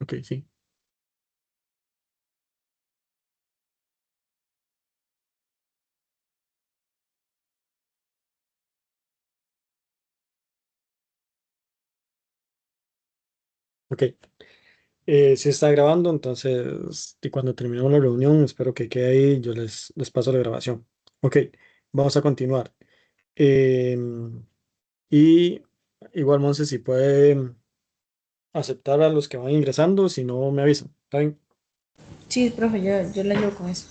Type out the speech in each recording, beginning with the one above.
Ok, sí. Ok. Sí está grabando, entonces y cuando terminemos la reunión, espero que quede ahí, yo les paso la grabación. Ok, vamos a continuar. Em, y igual, Monse, si puede aceptar a los que van ingresando, si no me avisan. ¿Está bien? Sí, profe, yo le ayudo con eso.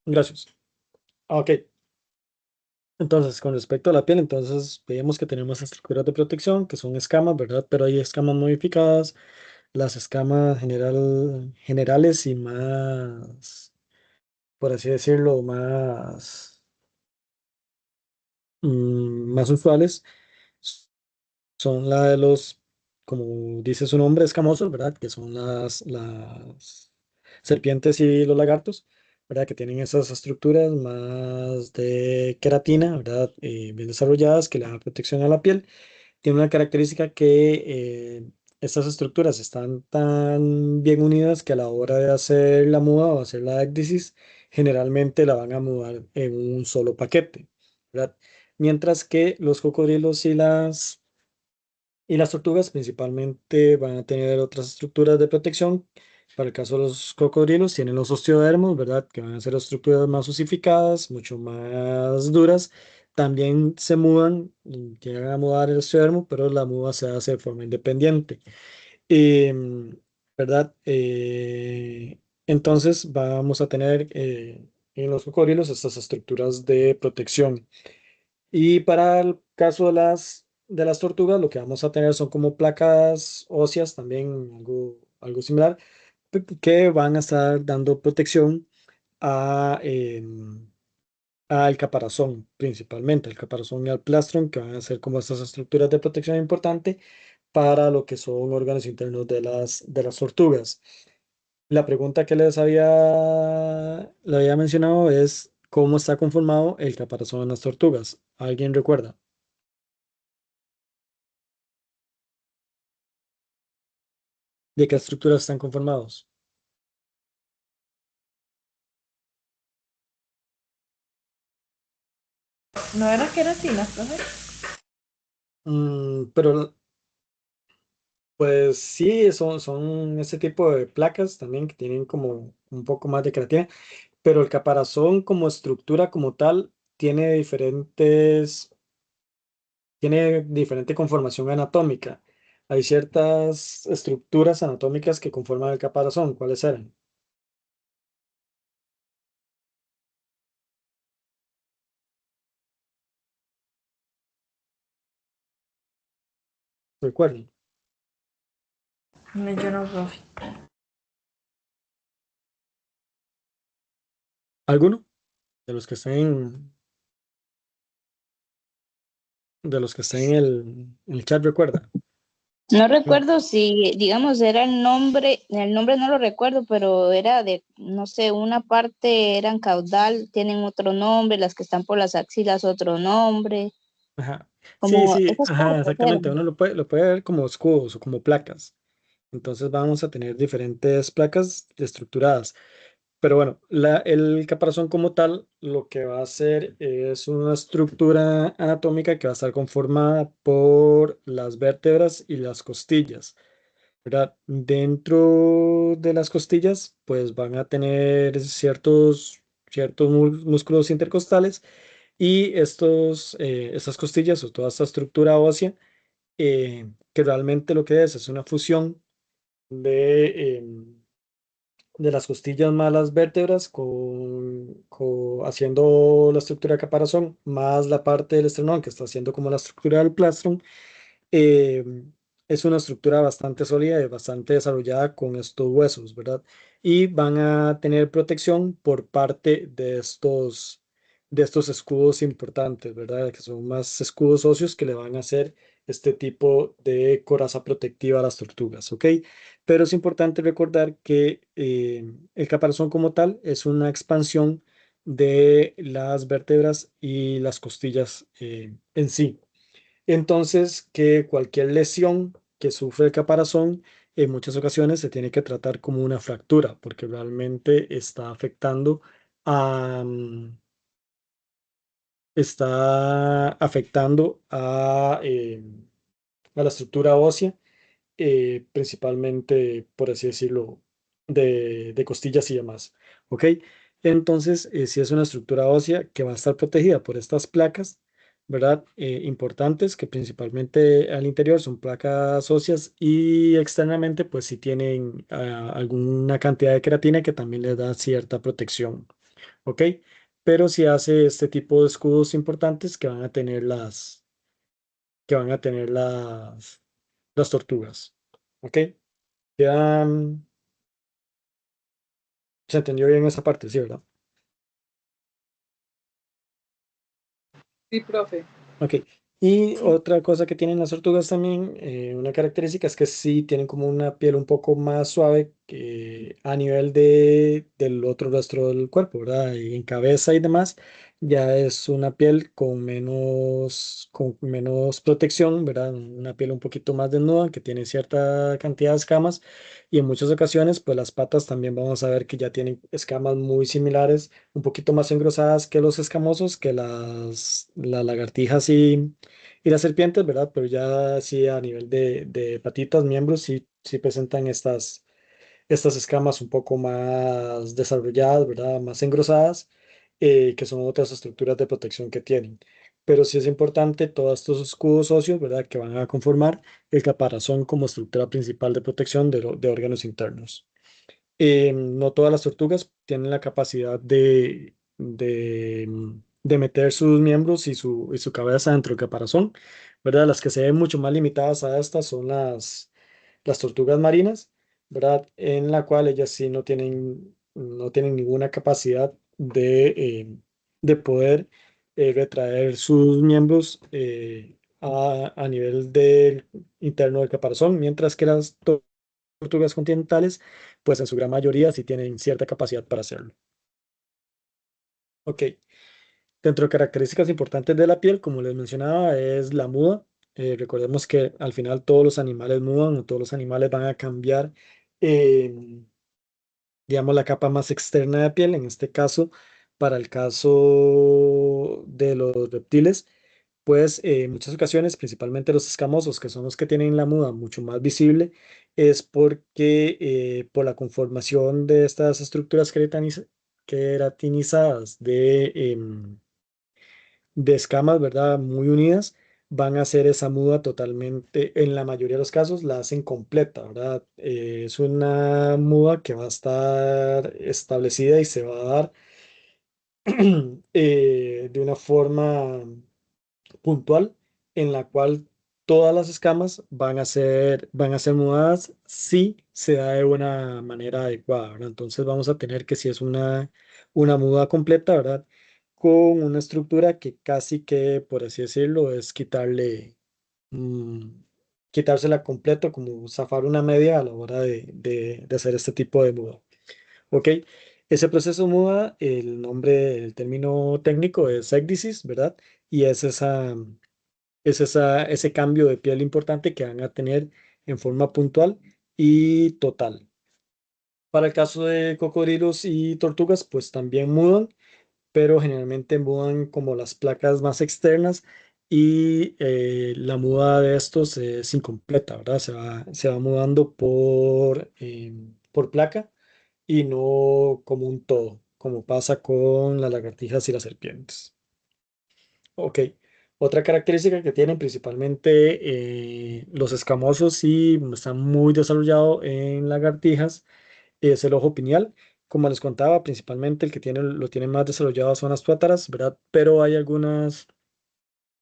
Gracias. Ok, entonces con respecto a la piel, entonces veíamos que tenemos estructuras de protección, que son escamas, ¿verdad? Pero hay escamas modificadas, las escamas generales y más, por así decirlo, más usuales son la de los, como dice su nombre, escamosos, ¿verdad? Que son las serpientes y los lagartos, ¿verdad? Que tienen esas estructuras más de queratina, ¿verdad? Bien desarrolladas, que le dan protección a la piel. Tiene una característica que estas estructuras están tan bien unidas que a la hora de hacer la muda o hacer la ecdisis, generalmente la van a mudar en un solo paquete, ¿verdad? Mientras que los cocodrilos y las tortugas principalmente van a tener otras estructuras de protección. Para el caso de los cocodrilos, tienen los osteodermos, ¿verdad? Que van a ser estructuras más osificadas, mucho más duras. También se mudan, llegan a mudar el osteodermo, pero la muda se hace de forma independiente. Em, ¿Verdad? Entonces vamos a tener en los cocodrilos estas estructuras de protección. Y para el caso de las tortugas, lo que vamos a tener son como placas óseas, también algo similar, que van a estar dando protección a, al caparazón, principalmente, al caparazón y al plastrón, que van a ser como estas estructuras de protección importante para lo que son órganos internos de las tortugas. La pregunta que le había mencionado es cómo está conformado el caparazón en las tortugas. ¿Alguien recuerda? ¿De qué estructuras están conformados? ¿No era queratina, profe? Pero pues sí, son este tipo de placas también que tienen como un poco más de creatina, pero el caparazón como estructura como tal tiene diferente conformación anatómica. Hay ciertas estructuras anatómicas que conforman el caparazón. ¿Cuáles eran? ¿Recuerdan? No, yo no, profe. ¿Alguno? De los que están de los que están en el chat, ¿recuerda? No No. recuerdo si, digamos, era el nombre no lo recuerdo, pero era de, no sé, una parte eran caudal, tienen otro nombre, las que están por las axilas otro nombre, Ajá. Sí, como sí, esas ajá, partes exactamente. eran. Uno lo puede ver como escudos o como placas. Entonces vamos a tener diferentes placas estructuradas. Pero bueno, el caparazón como tal lo que va a hacer es una estructura anatómica que va a estar conformada por las vértebras y las costillas, ¿verdad? Dentro de las costillas, pues van a tener ciertos músculos intercostales y estas costillas o toda esta estructura ósea, que realmente lo que es una fusión de las costillas más las vértebras haciendo la estructura de caparazón, más la parte del esternón que está haciendo como la estructura del plastron. eh, es una estructura bastante sólida y bastante desarrollada con estos huesos, ¿verdad? Y van a tener protección por parte de estos escudos importantes, ¿verdad? Que son más escudos óseos que le van a hacer este tipo de coraza protectiva a las tortugas, ¿ok? Pero es importante recordar que el caparazón como tal es una expansión de las vértebras y las costillas en sí. Entonces, que cualquier lesión que sufre el caparazón en muchas ocasiones se tiene que tratar como una fractura, porque realmente está afectando a la estructura ósea, principalmente, por así decirlo, de costillas y demás. ¿Ok? Entonces, si es una estructura ósea que va a estar protegida por estas placas, ¿verdad? Importantes, que principalmente al interior son placas óseas y externamente, pues sí tienen alguna cantidad de queratina que también les da cierta protección. ¿Ok? Pero si hace este tipo de escudos importantes que van a tener las tortugas. ¿Ok? Ya se entendió bien esa parte, sí, ¿verdad? Sí, profe. Ok. Y Sí. otra cosa que tienen las tortugas también, una característica es que sí tienen como una piel un poco más suave que a nivel del otro rastro del cuerpo, ¿verdad? Y en cabeza y demás, ya es una piel con menos protección, ¿verdad? Una piel un poquito más desnuda, que tiene cierta cantidad de escamas. Y en muchas ocasiones, pues las patas también vamos a ver que ya tienen escamas muy similares, un poquito más engrosadas que los escamosos, que las lagartijas y las serpientes, ¿verdad? Pero ya sí a nivel de patitas, miembros, sí presentan estas escamas un poco más desarrolladas, ¿verdad? Más engrosadas, que son otras estructuras de protección que tienen. Pero sí es importante todos estos escudos óseos, ¿verdad? Que van a conformar el caparazón como estructura principal de protección de órganos internos. No todas las tortugas tienen la capacidad de meter sus miembros y su cabeza dentro del caparazón, ¿verdad? Las que se ven mucho más limitadas a estas son las tortugas marinas, ¿verdad? En la cual ellas sí no tienen ninguna capacidad de poder retraer sus miembros a nivel interno del caparazón, mientras que las tortugas continentales, pues en su gran mayoría sí tienen cierta capacidad para hacerlo. Ok, dentro de características importantes de la piel, como les mencionaba, es la muda. Recordemos que al final todos los animales mudan o todos los animales van a cambiar, eh, digamos, la capa más externa de piel. En este caso, para el caso de los reptiles, pues en muchas ocasiones, principalmente los escamosos, que son los que tienen la muda mucho más visible, es porque por la conformación de estas estructuras queratinizadas de escamas, ¿verdad? Muy unidas, van a hacer esa muda totalmente, en la mayoría de los casos la hacen completa, ¿verdad? Es una muda que va a estar establecida y se va a dar de una forma puntual en la cual todas las escamas van a ser mudadas si se da de una manera adecuada, ¿verdad? Entonces vamos a tener que si es una muda completa, ¿verdad? Con una estructura que casi que, por así decirlo, es mm, quitársela completo, como zafar una media a la hora de hacer este tipo de muda. ¿Ok? Ese proceso muda, el término técnico es ecdysis, ¿verdad? Y ese cambio de piel importante que van a tener en forma puntual y total. Para el caso de cocodrilos y tortugas, pues también mudan, pero generalmente mudan como las placas más externas y la muda de estos es incompleta, ¿verdad? Se va mudando por placa y no como un todo, como pasa con las lagartijas y las serpientes. Ok. Otra característica que tienen principalmente los escamosos y está muy desarrollado en lagartijas es el ojo pineal. Como les contaba, principalmente el que lo tiene más desarrollado son las tuátaras, ¿verdad? Pero hay algunos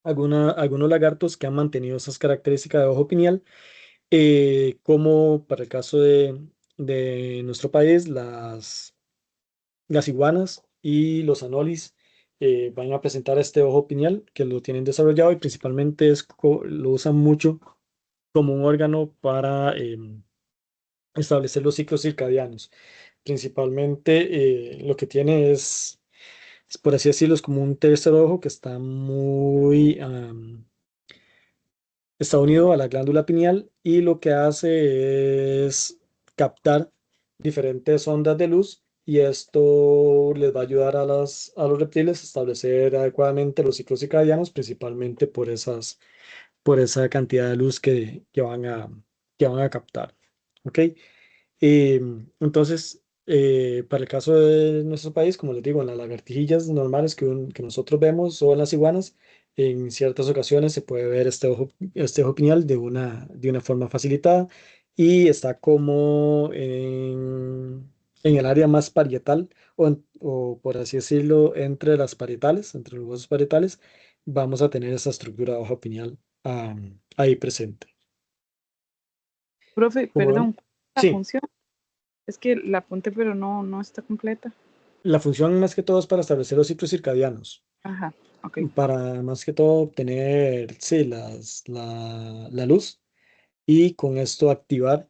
lagartos que han mantenido esas características de ojo pineal, como para el caso de nuestro país, las iguanas y los anolis van a presentar este ojo pineal que lo tienen desarrollado y principalmente lo usan mucho como un órgano para establecer los ciclos circadianos. Principalmente lo que tiene es, por así decirlo, es como un tercer ojo que está Está unido a la glándula pineal y lo que hace es captar diferentes ondas de luz y esto les va a ayudar a los reptiles a establecer adecuadamente los ciclos circadianos, principalmente por esa cantidad de luz que van a captar. ¿Ok? Entonces, para el caso de nuestro país, como les digo, en las lagartijillas normales que nosotros vemos o en las iguanas, en ciertas ocasiones se puede ver este ojo pineal de una forma facilitada y está como en el área más parietal o por así decirlo, entre las parietales, entre los huesos parietales, vamos a tener esa estructura de ojo pineal ahí presente. Profe, Como ven, perdón, la sí. función. Es que la apunté, pero no está completa. La función más que todo es para establecer los ciclos circadianos, Ajá, ok. para más que todo obtener, sí, la luz y con esto activar,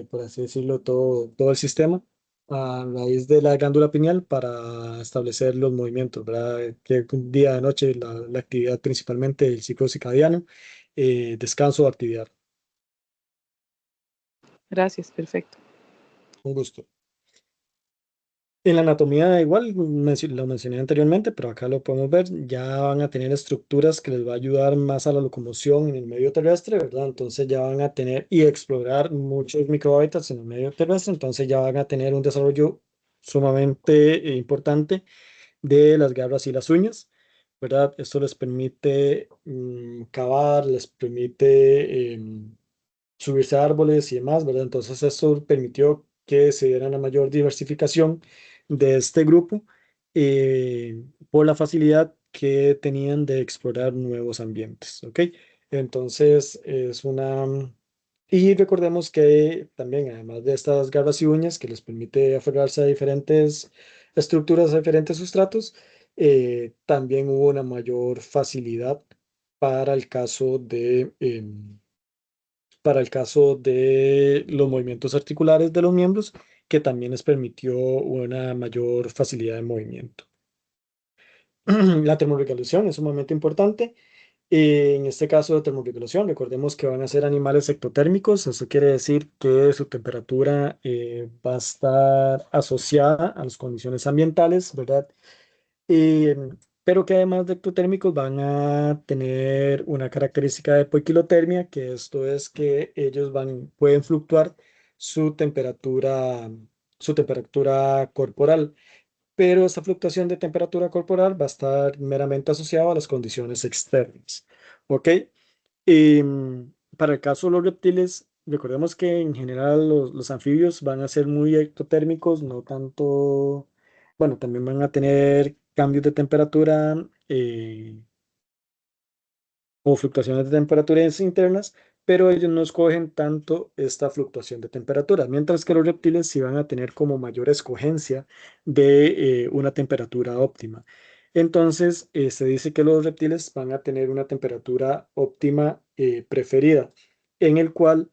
por así decirlo, todo el sistema a raíz de la glándula pineal para establecer los movimientos, ¿verdad? Que día de noche, la actividad principalmente del ciclo circadiano, descanso o actividad. Gracias, perfecto. Un gusto. En la anatomía igual, lo mencioné anteriormente, pero acá lo podemos ver, ya van a tener estructuras que les va a ayudar más a la locomoción en el medio terrestre, ¿verdad? Entonces ya van a tener y explorar muchos microhábitats en el medio terrestre, entonces ya van a tener un desarrollo sumamente importante de las garras y las uñas, ¿verdad? Esto les permite cavar, les permite subirse a árboles y demás, ¿verdad? Entonces esto permitió que se diera una mayor diversificación de este grupo por la facilidad que tenían de explorar nuevos ambientes, ¿ok? Entonces es una... Y recordemos que también, además de estas garras y uñas que les permite aferrarse a diferentes estructuras, a diferentes sustratos, también hubo una mayor facilidad para el caso de los movimientos articulares de los miembros, que también les permitió una mayor facilidad de movimiento. La termorregulación es sumamente importante. En este caso de termorregulación, recordemos que van a ser animales ectotérmicos. Eso quiere decir que su temperatura va a estar asociada a las condiciones ambientales, ¿verdad? Eh, pero que además de ectotérmicos van a tener una característica de poiquilotermia, que esto es que ellos pueden fluctuar su temperatura, su temperatura corporal, pero esta fluctuación de temperatura corporal va a estar meramente asociada a las condiciones externas. ¿Ok? Para el caso de los reptiles, recordemos que en general los anfibios van a ser muy ectotérmicos, no tanto, bueno, también van a tener cambios de temperatura o fluctuaciones de temperaturas internas, pero ellos no escogen tanto esta fluctuación de temperatura, mientras que los reptiles sí van a tener como mayor escogencia de una temperatura óptima. Entonces, se dice que los reptiles van a tener una temperatura óptima preferida, en el cual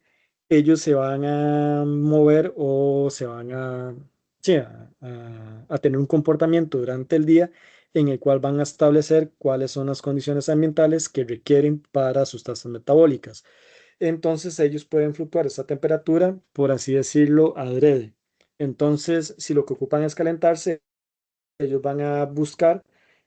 ellos se van a mover o se van sí, a tener un comportamiento durante el día en el cual van a establecer cuáles son las condiciones ambientales que requieren para sus tasas metabólicas. Entonces ellos pueden fluctuar esa temperatura, por así decirlo, adrede. Entonces, si lo que ocupan es calentarse, ellos van a buscar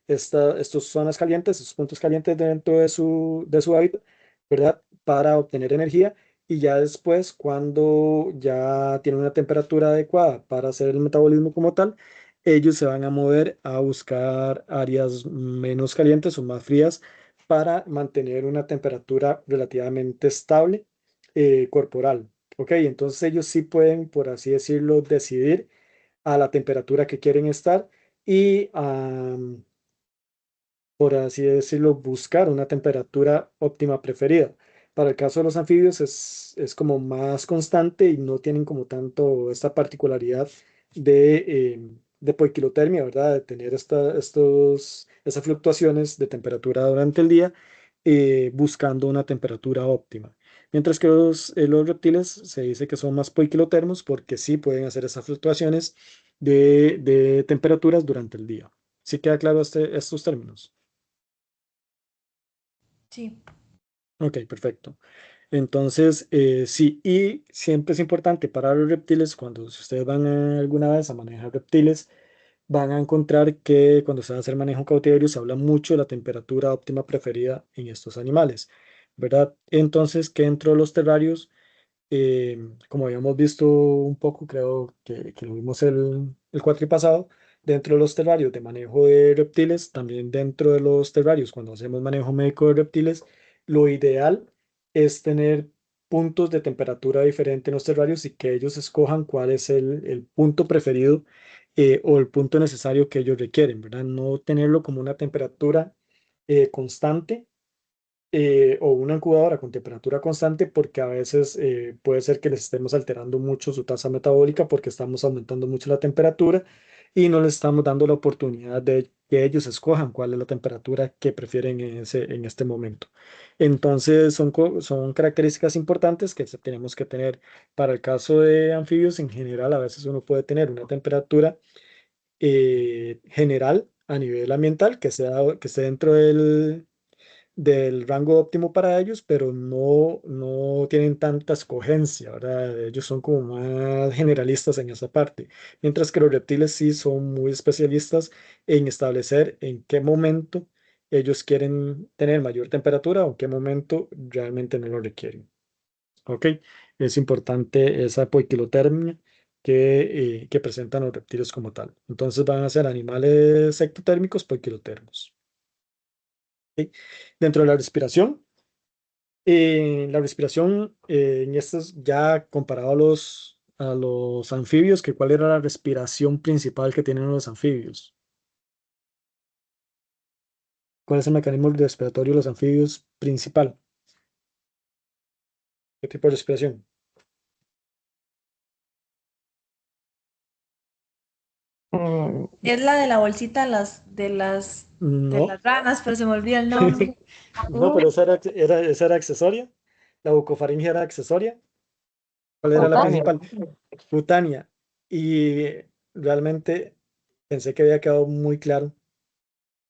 estas zonas calientes, estos puntos calientes dentro de su hábitat, ¿verdad? Para obtener energía y ya después, cuando ya tienen una temperatura adecuada para hacer el metabolismo como tal, ellos se van a mover a buscar áreas menos calientes o más frías para mantener una temperatura relativamente estable corporal. ¿Ok? Entonces ellos sí pueden, por así decirlo, decidir a la temperatura que quieren estar y, por así decirlo, buscar una temperatura óptima preferida. Para el caso de los anfibios es como más constante y no tienen como tanto esta particularidad de poiquilotermia, ¿verdad? De tener esas fluctuaciones de temperatura durante el día buscando una temperatura óptima. Mientras que los reptiles se dice que son más poiquilotermos porque sí pueden hacer esas fluctuaciones de temperaturas durante el día. ¿Sí queda claro estos términos? Sí. Ok, perfecto. Entonces, sí, y siempre es importante para los reptiles, cuando si ustedes van alguna vez a manejar reptiles, van a encontrar que cuando se va a hacer manejo cautiverio se habla mucho de la temperatura óptima preferida en estos animales, ¿verdad? Entonces, que dentro de los terrarios, como habíamos visto un poco, creo que lo vimos el cuatri pasado, dentro de los terrarios de manejo de reptiles, también dentro de los terrarios, cuando hacemos manejo médico de reptiles, lo ideal es tener puntos de temperatura diferente en los terrarios y que ellos escojan cuál es el punto preferido o el punto necesario que ellos requieren, ¿verdad? No tenerlo como una temperatura constante o una incubadora con temperatura constante porque a veces puede ser que les estemos alterando mucho su tasa metabólica porque estamos aumentando mucho la temperatura y no les estamos dando la oportunidad de que ellos escojan cuál es la temperatura que prefieren en este momento. Entonces son características importantes que tenemos que tener. Para el caso de anfibios en general, a veces uno puede tener una temperatura general a nivel ambiental que esté dentro del rango óptimo para ellos, pero no tienen tanta escogencia, ¿verdad? Ellos son como más generalistas en esa parte, mientras que los reptiles sí son muy especialistas en establecer en qué momento ellos quieren tener mayor temperatura o en qué momento realmente no lo requieren. ¿Ok? Es importante esa poiquilotermia que presentan los reptiles como tal. Entonces van a ser animales ectotérmicos poiquilotermos. ¿Ok? Dentro de la respiración en estos ya comparado a los anfibios, que cuál era la respiración principal que tienen los anfibios. ¿Cuál es el mecanismo respiratorio de los anfibios principal? ¿Qué tipo de respiración? Mm, Es la de la bolsita de No, las ranas, pero se me olvida el nombre. no, pero esa era accesoria. La bucofaringe era accesoria. ¿Cuál era la Cutáneo. principal? Cutánea. Y realmente pensé que había quedado muy claro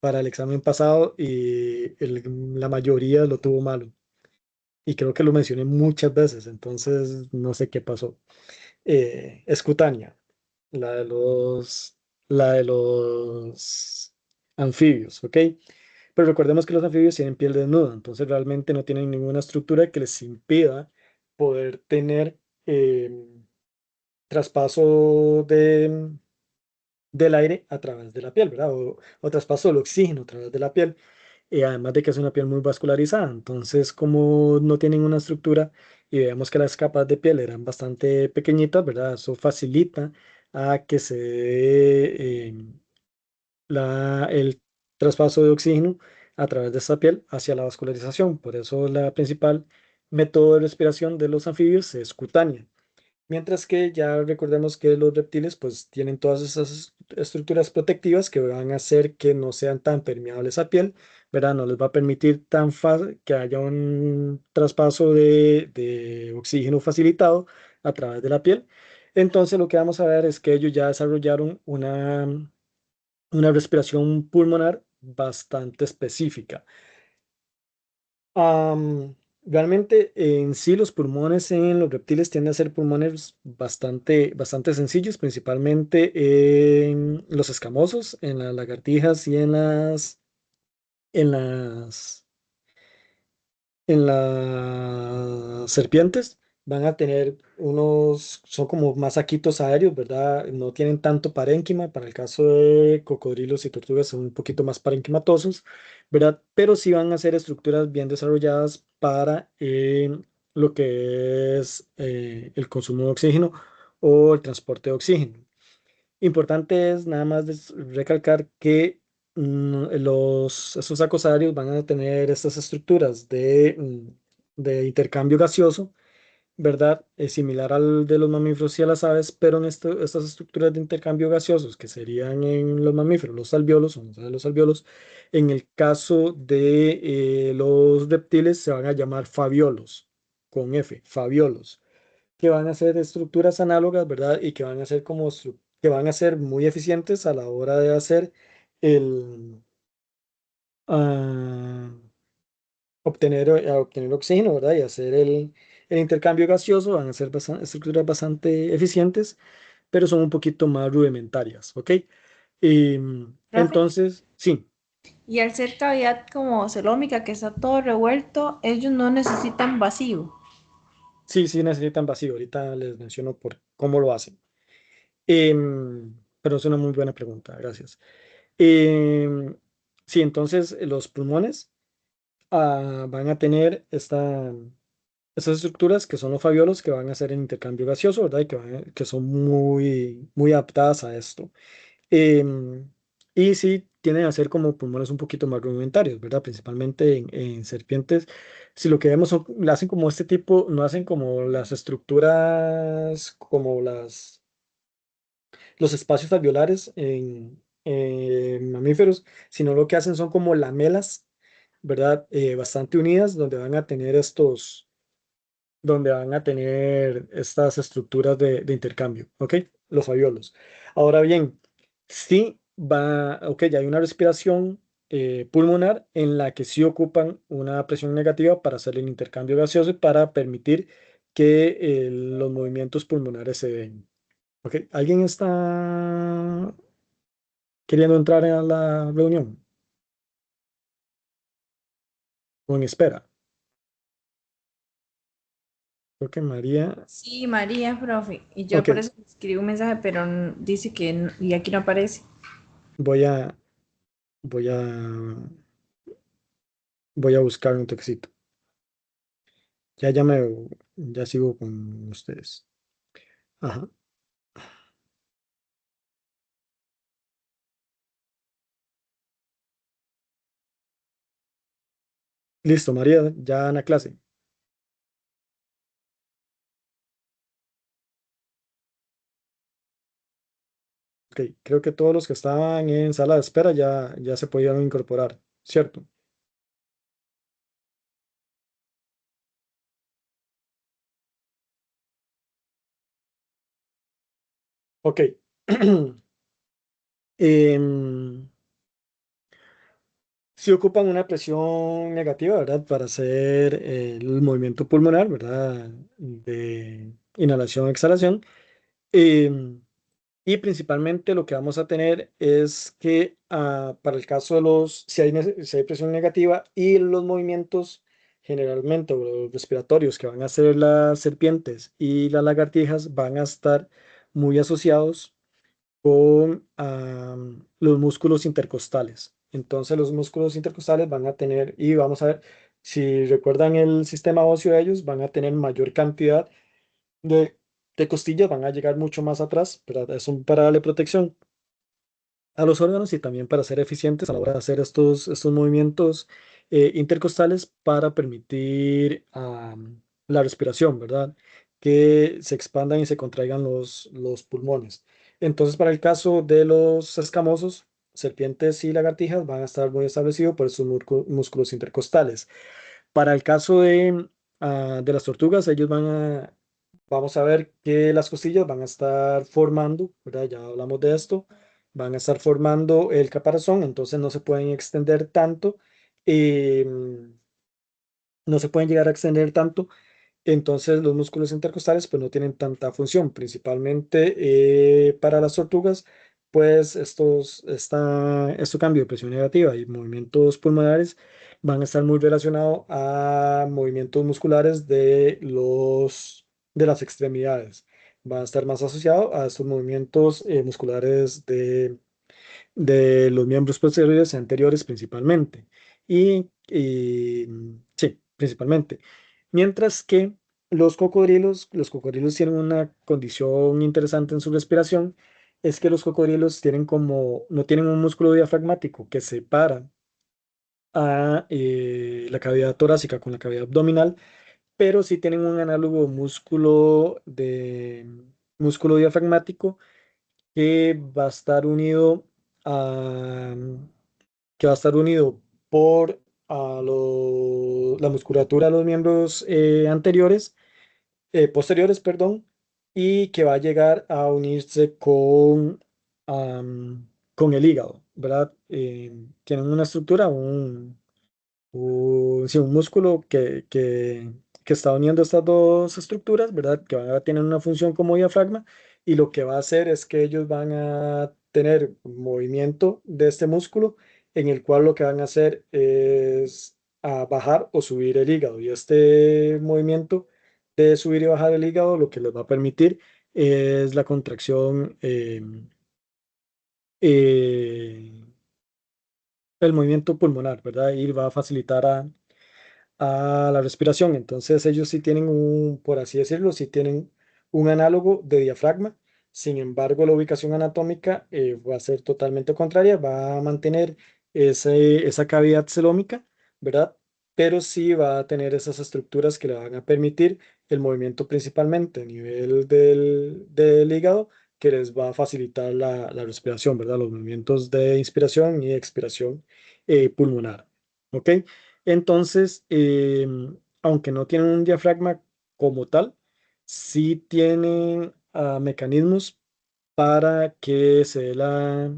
para el examen pasado y la mayoría lo tuvo malo. Y creo que lo mencioné muchas veces, entonces no sé qué pasó. Es cutánea, la de los, la de los anfibios, ¿ok? Pero recordemos que los anfibios tienen piel desnuda, entonces realmente no tienen ninguna estructura que les impida poder tener traspaso del aire a través de la piel, ¿verdad? O traspaso del oxígeno a través de la piel. Además de que es una piel muy vascularizada, entonces como no tienen una estructura y vemos que las capas de piel eran bastante pequeñitas, ¿verdad? Eso facilita a que se dé el traspaso de oxígeno a través de esta piel hacia la vascularización. Por eso la principal método de respiración de los anfibios es cutánea. Mientras que ya recordemos que los reptiles pues tienen todas esas estructuras protectivas que van a hacer que no sean tan permeables a piel, ¿verdad? No les va a permitir tan fácil que haya un traspaso de oxígeno facilitado a través de la piel. Entonces lo que vamos a ver es que ellos ya desarrollaron una respiración pulmonar bastante específica. Realmente en sí los pulmones en los reptiles tienden a ser pulmones bastante sencillos, principalmente en los escamosos, en las lagartijas y en las, en las serpientes. Van a tener son como más saquitos aéreos, ¿verdad? No tienen tanto parénquima. Para el caso de cocodrilos y tortugas son un poquito más parenquimatosos, ¿verdad? Pero sí van a ser estructuras bien desarrolladas para lo que es el consumo de oxígeno o el transporte de oxígeno. Importante es nada más recalcar que estos sacos aéreos van a tener estas estructuras de intercambio gaseoso, ¿verdad? Es similar al de los mamíferos y a las aves, pero en estas estructuras de intercambio gaseosos que serían en los mamíferos, los alvéolos, vamos a ver los alvéolos, en el caso de los reptiles se van a llamar faviolos, con F, faviolos, que van a ser estructuras análogas, ¿verdad? Y que van a ser que van a ser muy eficientes a la hora de hacer el, ah, a obtener oxígeno, ¿verdad? Y hacer el intercambio gaseoso, van a ser estructuras bastante eficientes, pero son un poquito más rudimentarias, ¿ok? Profe, Entonces, sí, y al ser cavidad como celómica, que está todo revuelto, ellos no necesitan vacío. sí necesitan vacío. Ahorita les menciono por cómo lo hacen. Pero es una muy buena pregunta, gracias. Em, sí, entonces los pulmones van a tener estas estructuras que son los faviolos que van a hacer el intercambio gaseoso, ¿verdad? Y que son muy adaptadas a esto. Em, y sí, tienden a ser como pulmones un poquito más rudimentarios, ¿verdad? Principalmente en serpientes. Si lo que vemos lo hacen como este tipo, no hacen como las estructuras, como los espacios alveolares en mamíferos, sino lo que hacen son como lamelas, ¿verdad? Bastante unidas, donde van a tener estas estructuras de intercambio, ¿ok? Los alveolos. Ahora bien, sí ok, ya hay una respiración pulmonar en la que sí ocupan una presión negativa para hacer el intercambio gaseoso y para permitir que los movimientos pulmonares se den. ¿Ok? ¿Alguien está queriendo entrar a la reunión o en espera? Creo que María. Sí, María, profe. Y yo Ok, por eso escribí un mensaje, pero dice que y aquí no aparece. voy a, voy a, voy a buscar un textito. Ya sigo con ustedes. Ajá. Listo, María, ya en la clase. Ok, creo que todos los que estaban en sala de espera ya se podían incorporar, ¿cierto? Ok. Em, si ocupan una presión negativa, ¿verdad? Para hacer el movimiento pulmonar, ¿verdad? De inhalación-exhalación. Em, y principalmente lo que vamos a tener es que para el caso de si hay presión negativa y los movimientos generalmente o los respiratorios que van a hacer las serpientes y las lagartijas van a estar muy asociados con los músculos intercostales. Entonces los músculos intercostales van a tener, y vamos a ver, si recuerdan el sistema óseo de ellos, van a tener mayor cantidad de, de costillas, van a llegar mucho más atrás, ¿verdad? Es para darle protección a los órganos y también para ser eficientes a la hora de hacer estos movimientos intercostales para permitir la respiración, ¿verdad? Que se expandan y se contraigan los pulmones. Entonces, para el caso de los escamosos, serpientes y lagartijas van a estar muy establecidos por estos músculos intercostales. Para el caso de las tortugas, vamos a ver que las costillas van a estar formando, ¿verdad? Ya hablamos de esto, van a estar formando el caparazón, entonces no se pueden extender tanto, eh, no se pueden llegar a extender tanto, entonces los músculos intercostales pues no tienen tanta función, principalmente para las tortugas, pues este cambio de presión negativa y movimientos pulmonares van a estar muy relacionados a movimientos musculares de las extremidades. Va a estar más asociado a estos movimientos musculares de los miembros posteriores y anteriores principalmente. Sí, principalmente. Mientras que los cocodrilos tienen una condición interesante en su respiración, es que los cocodrilos no tienen un músculo diafragmático que separa a la cavidad torácica con la cavidad abdominal, pero sí tienen un análogo músculo diafragmático que va a estar unido a, que va a estar unido por la musculatura de los miembros posteriores, perdón, y que va a llegar a unirse con el hígado, ¿verdad? Tienen una estructura, sí, un músculo que está uniendo estas dos estructuras, ¿verdad? Que van a tener una función como diafragma y lo que va a hacer es que ellos van a tener un movimiento de este músculo en el cual lo que van a hacer es a bajar o subir el hígado y este movimiento de subir y bajar el hígado lo que les va a permitir es la contracción, eh, el movimiento pulmonar, ¿verdad? Y va a facilitar a la respiración. Entonces ellos sí tienen un, por así decirlo, sí tienen un análogo de diafragma. Sin embargo, la ubicación anatómica va a ser totalmente contraria, va a mantener esa cavidad celómica, ¿verdad? Pero sí va a tener esas estructuras que le van a permitir el movimiento principalmente a nivel del hígado, que les va a facilitar la respiración, ¿verdad? Los movimientos de inspiración y expiración pulmonar. ¿Ok? Entonces, aunque no tienen un diafragma como tal, sí tienen mecanismos para que se dé la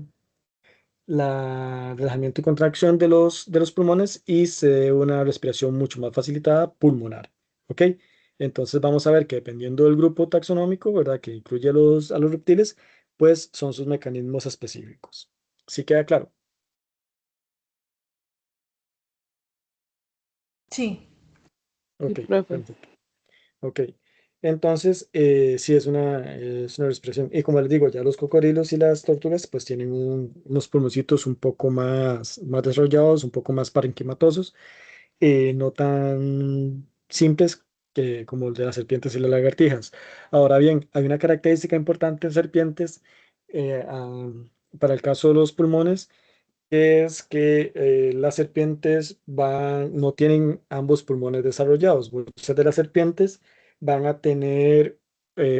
relajamiento y contracción de los pulmones y se dé una respiración mucho más facilitada pulmonar. ¿Ok? Entonces vamos a ver que dependiendo del grupo taxonómico, ¿verdad? Que incluye a los reptiles, pues son sus mecanismos específicos. ¿Sí queda claro? Sí. Sí, Ok, profe. perfecto. Ok, entonces sí es una respiración. Y como les digo, ya los cocodrilos y las tortugas pues tienen unos pulmoncitos un poco más desarrollados, un poco más parenquimatosos, no tan simples que como el de las serpientes y las lagartijas. Ahora bien, hay una característica importante en serpientes para el caso de los pulmones es que las serpientes no tienen ambos pulmones desarrollados. Muchas de las serpientes van a tener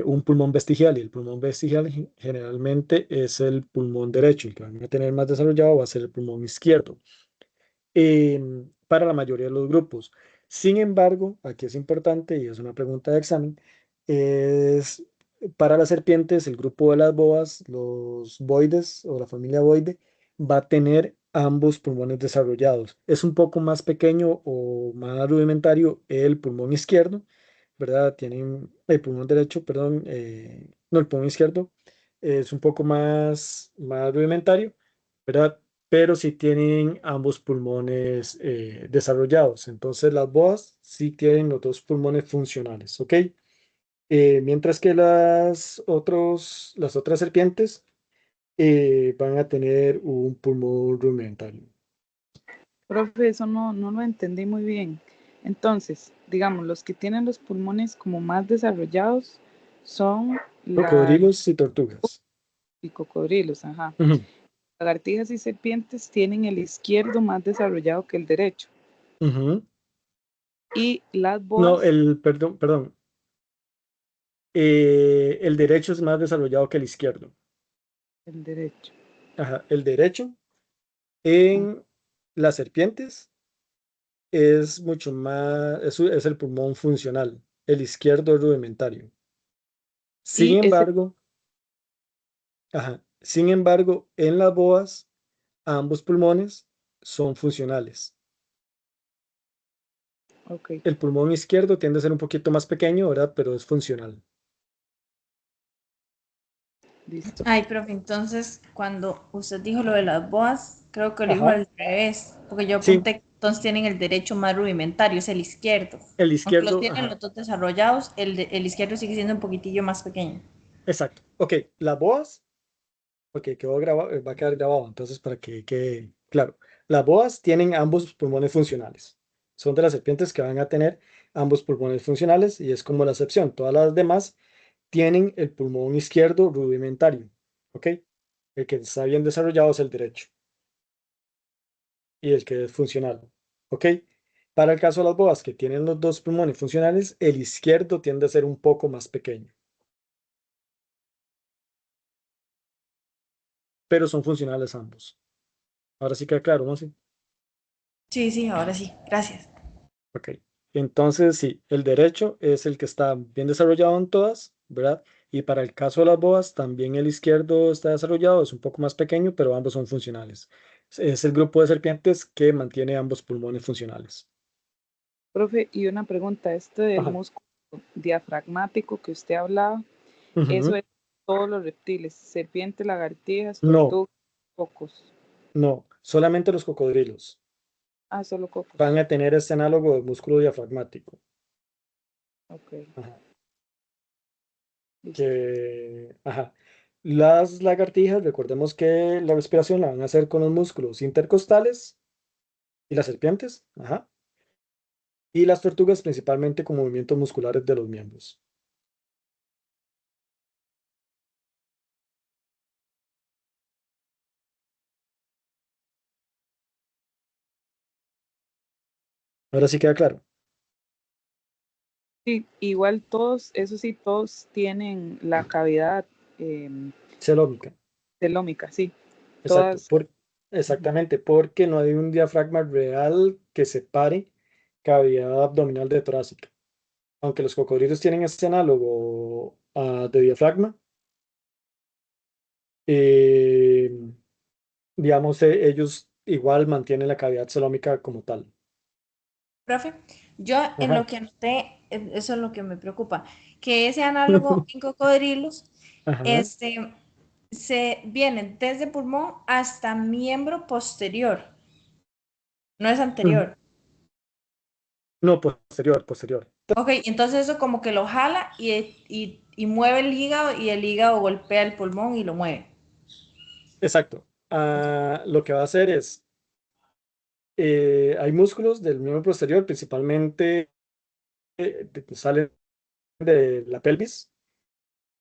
un pulmón vestigial y el pulmón vestigial generalmente es el pulmón derecho. El que van a tener más desarrollado va a ser el pulmón izquierdo para la mayoría de los grupos. Sin embargo, aquí es importante y es una pregunta de examen, es para las serpientes, el grupo de las boas, los boides o la familia boide, va a tener ambos pulmones desarrollados. Es un poco más pequeño o más rudimentario el pulmón izquierdo, ¿verdad? Tienen el pulmón derecho, perdón, no, el pulmón izquierdo es un poco más rudimentario, ¿verdad? Pero sí tienen ambos pulmones desarrollados. Entonces las boas sí tienen los dos pulmones funcionales, ¿ok? Mientras que las otras serpientes van a tener un pulmón rudimentario. Profe, eso no lo entendí muy bien. Entonces, digamos, los que tienen los pulmones como más desarrollados son las Cocodrilos y tortugas. y cocodrilos, ajá. Ujú, Lagartijas y serpientes tienen el izquierdo más desarrollado que el derecho. ujú. Y las No, boas, perdón. El derecho es más desarrollado que el izquierdo. el derecho. Ajá, el derecho Ah, en las serpientes es mucho más, es el pulmón funcional, el izquierdo es rudimentario. Sin y ese, embargo, sin embargo, en las boas, ambos pulmones son funcionales. ok, El pulmón izquierdo tiende a ser un poquito más pequeño, ¿verdad? Pero es funcional. listo. Ay, profe, entonces cuando usted dijo lo de las boas, creo que lo dijo Ajá, al revés, porque yo sí, apunté que entonces tienen el derecho más rudimentario, es el izquierdo. el Aunque los izquierdo, tienen ajá, los dos desarrollados, el izquierdo sigue siendo un poquitillo más pequeño. exacto. Ok, las boas, ok, quedó grabado, va a quedar grabado, entonces para que quede claro. Las boas tienen ambos pulmones funcionales. Son de las serpientes que van a tener ambos pulmones funcionales y es como la excepción. Todas las demás tienen el pulmón izquierdo rudimentario, ¿ok? El que está bien desarrollado es el derecho y el que es funcional, ¿ok? Para el caso de las boas que tienen los dos pulmones funcionales, el izquierdo tiende a ser un poco más pequeño, pero son funcionales ambos. Ahora sí queda claro, ¿no? Sí. Sí, sí, ahora sí, gracias. Ok. Entonces, sí, el derecho es el que está bien desarrollado en todas, ¿verdad? Y para el caso de las boas, también el izquierdo está desarrollado, es un poco más pequeño, pero ambos son funcionales. Es el grupo de serpientes que mantiene ambos pulmones funcionales. Profe, y una pregunta, este del Ajá. músculo diafragmático que usted hablaba, eso Ujú. es todos los reptiles, serpientes, lagartijas, No, tortugas, cocos. no, solamente los cocodrilos Ah, solo van cocos. a tener este análogo de músculo diafragmático. Ok, Ajá. listo. Ajá. Las lagartijas, recordemos que la respiración la van a hacer con los músculos intercostales y las serpientes, ajá. Y las tortugas principalmente con movimientos musculares de los miembros. Ahora sí queda claro. Sí, igual todos, eso sí, todos tienen la cavidad Celómica. celómica, sí, Exacto. todas. Ujú. Exactamente, porque no hay un diafragma real que separe cavidad abdominal de torácica. Aunque los cocodrilos tienen este análogo de diafragma, eh, digamos, ellos igual mantienen la cavidad celómica como tal. Profe, yo en Ajá. lo que anoté, eso es lo que me preocupa, que ese análogo en cocodrilos, Ajá. este, se viene desde pulmón hasta miembro posterior, no es Ujú. anterior. No, posterior, posterior. Ok, entonces eso como que lo jala y mueve el hígado y el hígado golpea el pulmón y lo mueve. Exacto. Lo que va a hacer es, hay músculos del miembro posterior, principalmente que salen de la pelvis,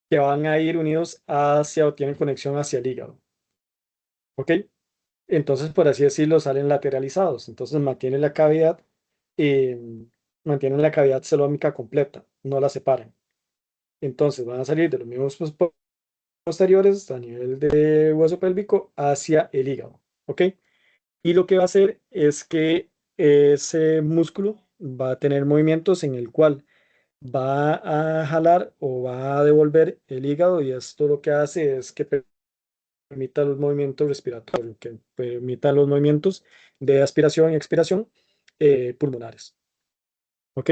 que van a ir unidos hacia o tienen conexión hacia el hígado. ¿Ok? Entonces, por así decirlo, salen lateralizados. Entonces, eh, mantienen la cavidad celómica completa, no la separan. Entonces, van a salir de los miembros posteriores a nivel de hueso pélvico hacia el hígado. ¿Ok? Y lo que va a hacer es que ese músculo va a tener movimientos en el cual va a jalar o va a devolver el hígado y esto lo que hace es que permita los movimientos respiratorios, que permita los movimientos de aspiración y expiración pulmonares. ¿Ok?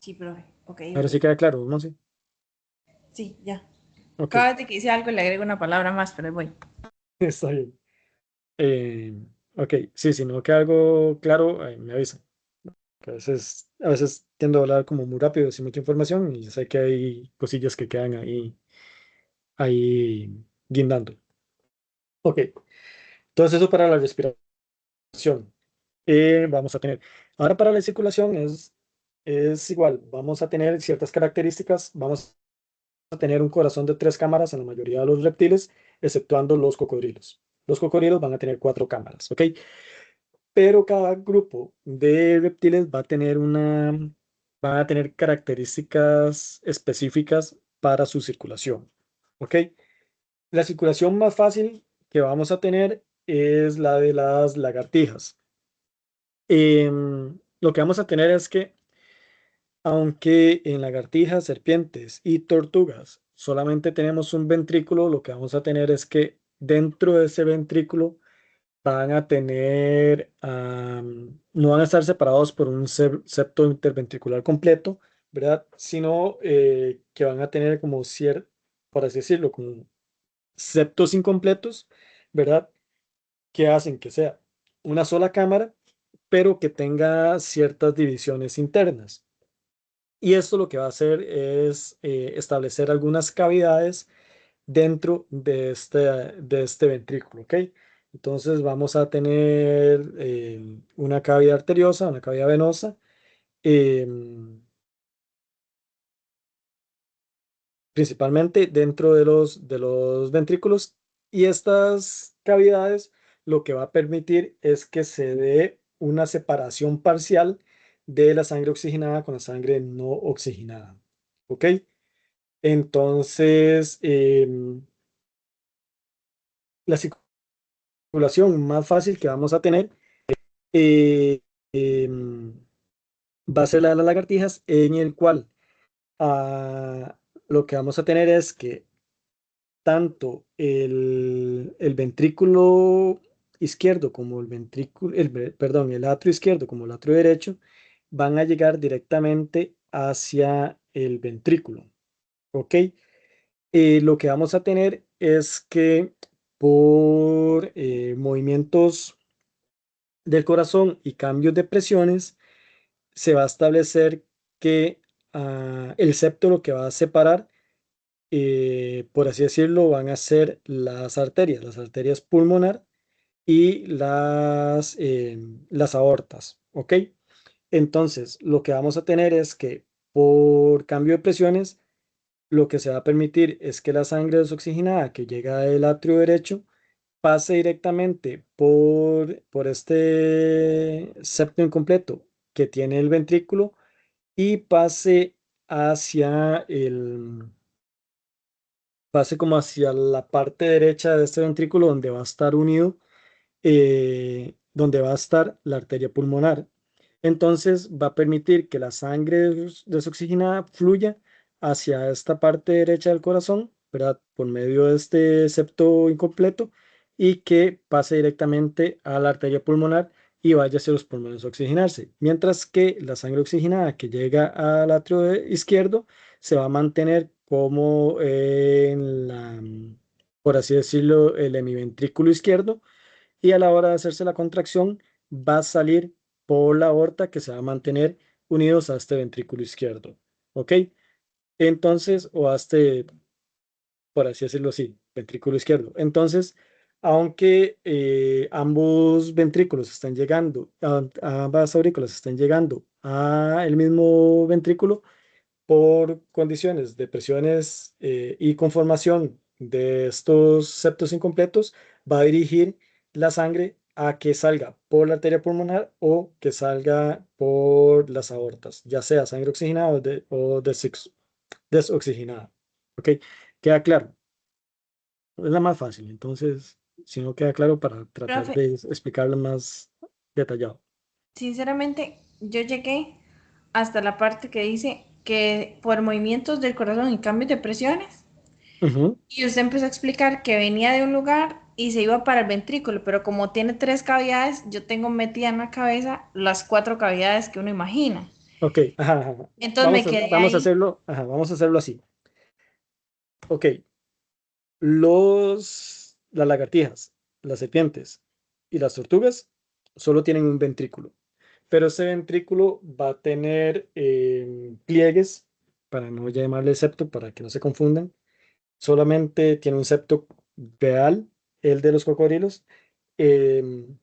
Sí, profe, ok, Ahora ok. sí queda claro, ¿no? Sí. Sí, ya. Ok, Cada vez que hice algo le agrego una palabra más, pero voy. está bien. Eh, ok, sí, si no queda algo claro, me avisa. Que a veces tiendo a hablar como muy rápido, sin mucha información, y sé que hay cosillas que quedan ahí guindando. Ok, entonces eso para la respiración. Vamos a tener. Ahora para la circulación es igual, vamos a tener ciertas características, vamos a tener un corazón de 3 cámaras en la mayoría de los reptiles, exceptuando los cocodrilos. Los cocodrilos van a tener 4 cámaras, ¿ok? Pero cada grupo de reptiles va a tener características específicas para su circulación, ¿ok? La circulación más fácil que vamos a tener es la de las lagartijas. Lo que vamos a tener es que, aunque en lagartijas, serpientes y tortugas solamente tenemos un ventrículo, lo que vamos a tener es que dentro de ese ventrículo van a tener, no van a estar separados por un septo interventricular completo, ¿verdad? Sino que van a tener como por así decirlo, como septos incompletos, ¿verdad? Que hacen que sea una sola cámara, pero que tenga ciertas divisiones internas. Y esto lo que va a hacer es establecer algunas cavidades dentro de este ventrículo, ¿ok? Entonces vamos a tener una cavidad arteriosa, una cavidad venosa, em, principalmente dentro de los ventrículos, y estas cavidades lo que va a permitir es que se dé una separación parcial de la sangre oxigenada con la sangre no oxigenada, ¿ok? Entonces, la circulación más fácil que vamos a tener eh, em, va a ser la de las lagartijas, en el cual lo que vamos a tener es que tanto el ventrículo izquierdo como el ventrículo, perdón, el atrio izquierdo como el atrio derecho van a llegar directamente hacia el ventrículo. ¿Ok? Lo que vamos a tener es que por movimientos del corazón y cambios de presiones, se va a establecer que el septo lo que va a separar, por así decirlo, van a ser las arterias pulmonar y las aortas, ¿ok? Entonces, lo que vamos a tener es que por cambio de presiones, lo que se va a permitir es que la sangre desoxigenada que llega del atrio derecho pase directamente por este septo incompleto que tiene el ventrículo y hacia pase como hacia la parte derecha de este ventrículo donde va a estar unido, donde va a estar la arteria pulmonar. Entonces va a permitir que la sangre desoxigenada fluya hacia esta parte derecha del corazón, ¿verdad? Por medio de este septo incompleto y que pase directamente a la arteria pulmonar y vaya hacia los pulmones a oxigenarse. Mientras que la sangre oxigenada que llega al atrio izquierdo se va a mantener como por así decirlo, el hemiventrículo izquierdo y a la hora de hacerse la contracción va a salir por la aorta que se va a mantener unidos a este ventrículo izquierdo. ¿Ok? Entonces, o a este, por así decirlo así, ventrículo izquierdo. Entonces, aunque ambos ventrículos están llegando, ambas aurículas están llegando al mismo ventrículo, por condiciones de presiones y conformación de estos septos incompletos, va a dirigir la sangre a que salga por la arteria pulmonar o que salga por las aortas, ya sea sangre oxigenada o desoxigenada. ¿Ok? ¿Queda claro? Es la más fácil, entonces, si no queda claro, para tratar Profe, de explicarlo más detallado. sinceramente, yo llegué hasta la parte que dice que por movimientos del corazón y cambios de presiones, Ujú. y usted empezó a explicar que venía de un lugar y se iba para el ventrículo, pero como tiene tres cavidades, yo tengo metida en la cabeza las cuatro cavidades que uno imagina. Ok, ajá, ajá. Entonces me quedé Vamos a ahí. hacerlo, ajá, vamos a hacerlo así. Ok, las lagartijas, las serpientes y las tortugas solo tienen un ventrículo, pero ese ventrículo va a tener pliegues, para no llamarle septo, para que no se confundan. Solamente tiene un septo real, el de los cocodrilos. Em,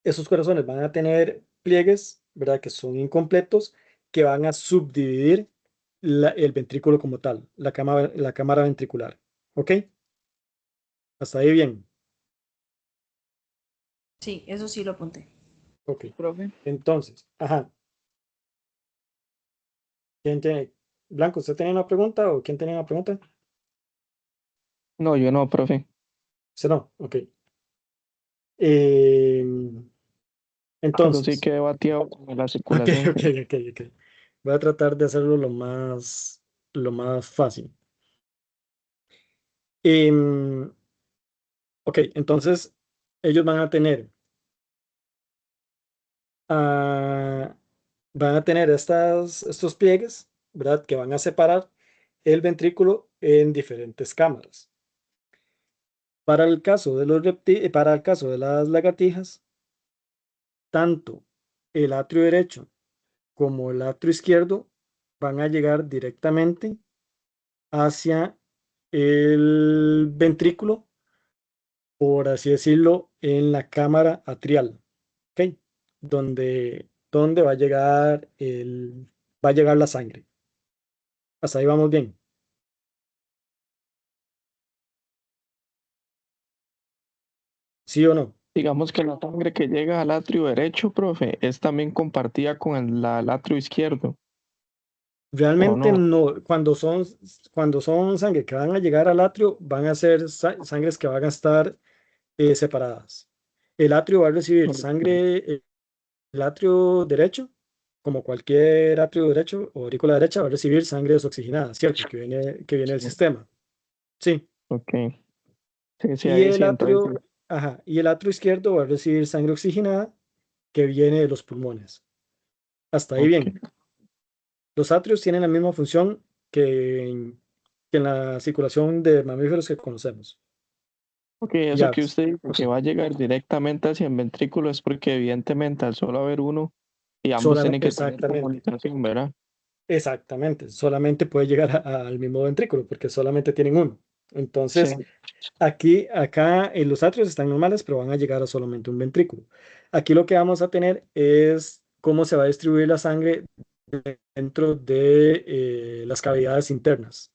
Esos corazones van a tener pliegues, ¿verdad? Que son incompletos, que van a subdividir el ventrículo como tal, la cámara ventricular. ¿Ok? Hasta ahí bien. Sí, eso sí lo apunté. Ok. Profe. Entonces, ajá. ¿Quién tiene? Blanco, ¿usted tenía una pregunta o quién tenía una pregunta? No, yo no, profe. ¿Usted no? Ok. Em, Pero sí entonces, quedé bateado con la ok, circulación. ok, ok, ok. Voy a tratar de hacerlo lo más fácil. Em, ok, entonces, ellos ah, van a tener estos pliegues, ¿verdad? Que van a separar el ventrículo en diferentes cámaras. Para el caso de para el caso de las lagartijas, tanto el atrio derecho como el atrio izquierdo van a llegar directamente hacia el ventrículo, por así decirlo, en la cámara atrial, ¿ok? Donde va a llegar la sangre. Hasta ahí vamos bien, ¿sí o no? Digamos que la sangre que llega al atrio derecho, profe, es también compartida con el atrio izquierdo, ¿o Realmente no? no, cuando son sangre que van a llegar al atrio, van a ser sangres que van a estar separadas. El atrio va a recibir sangre, el atrio derecho, como cualquier atrio derecho o aurícula derecha, va a recibir sangre desoxigenada, ¿cierto? Que viene del sistema. Sí, Ok. Sí, sí, Y ahí el sí, entonces. atrio, ajá, y el atrio izquierdo va a recibir sangre oxigenada que viene de los pulmones. Hasta ahí Ok. bien. Los atrios tienen la misma función que en la circulación de mamíferos que conocemos Ok, y eso que aves. usted dice que va a llegar directamente hacia el ventrículo es porque evidentemente al solo haber uno y ambos tienen Solamente, que tener exactamente, comunicación, ¿verdad? exactamente. Solamente puede llegar al mismo ventrículo porque solamente tienen uno. Sí, Entonces, acá los atrios están normales, pero van a llegar a solamente un ventrículo. Aquí lo que vamos a tener es cómo se va a distribuir la sangre dentro de las cavidades internas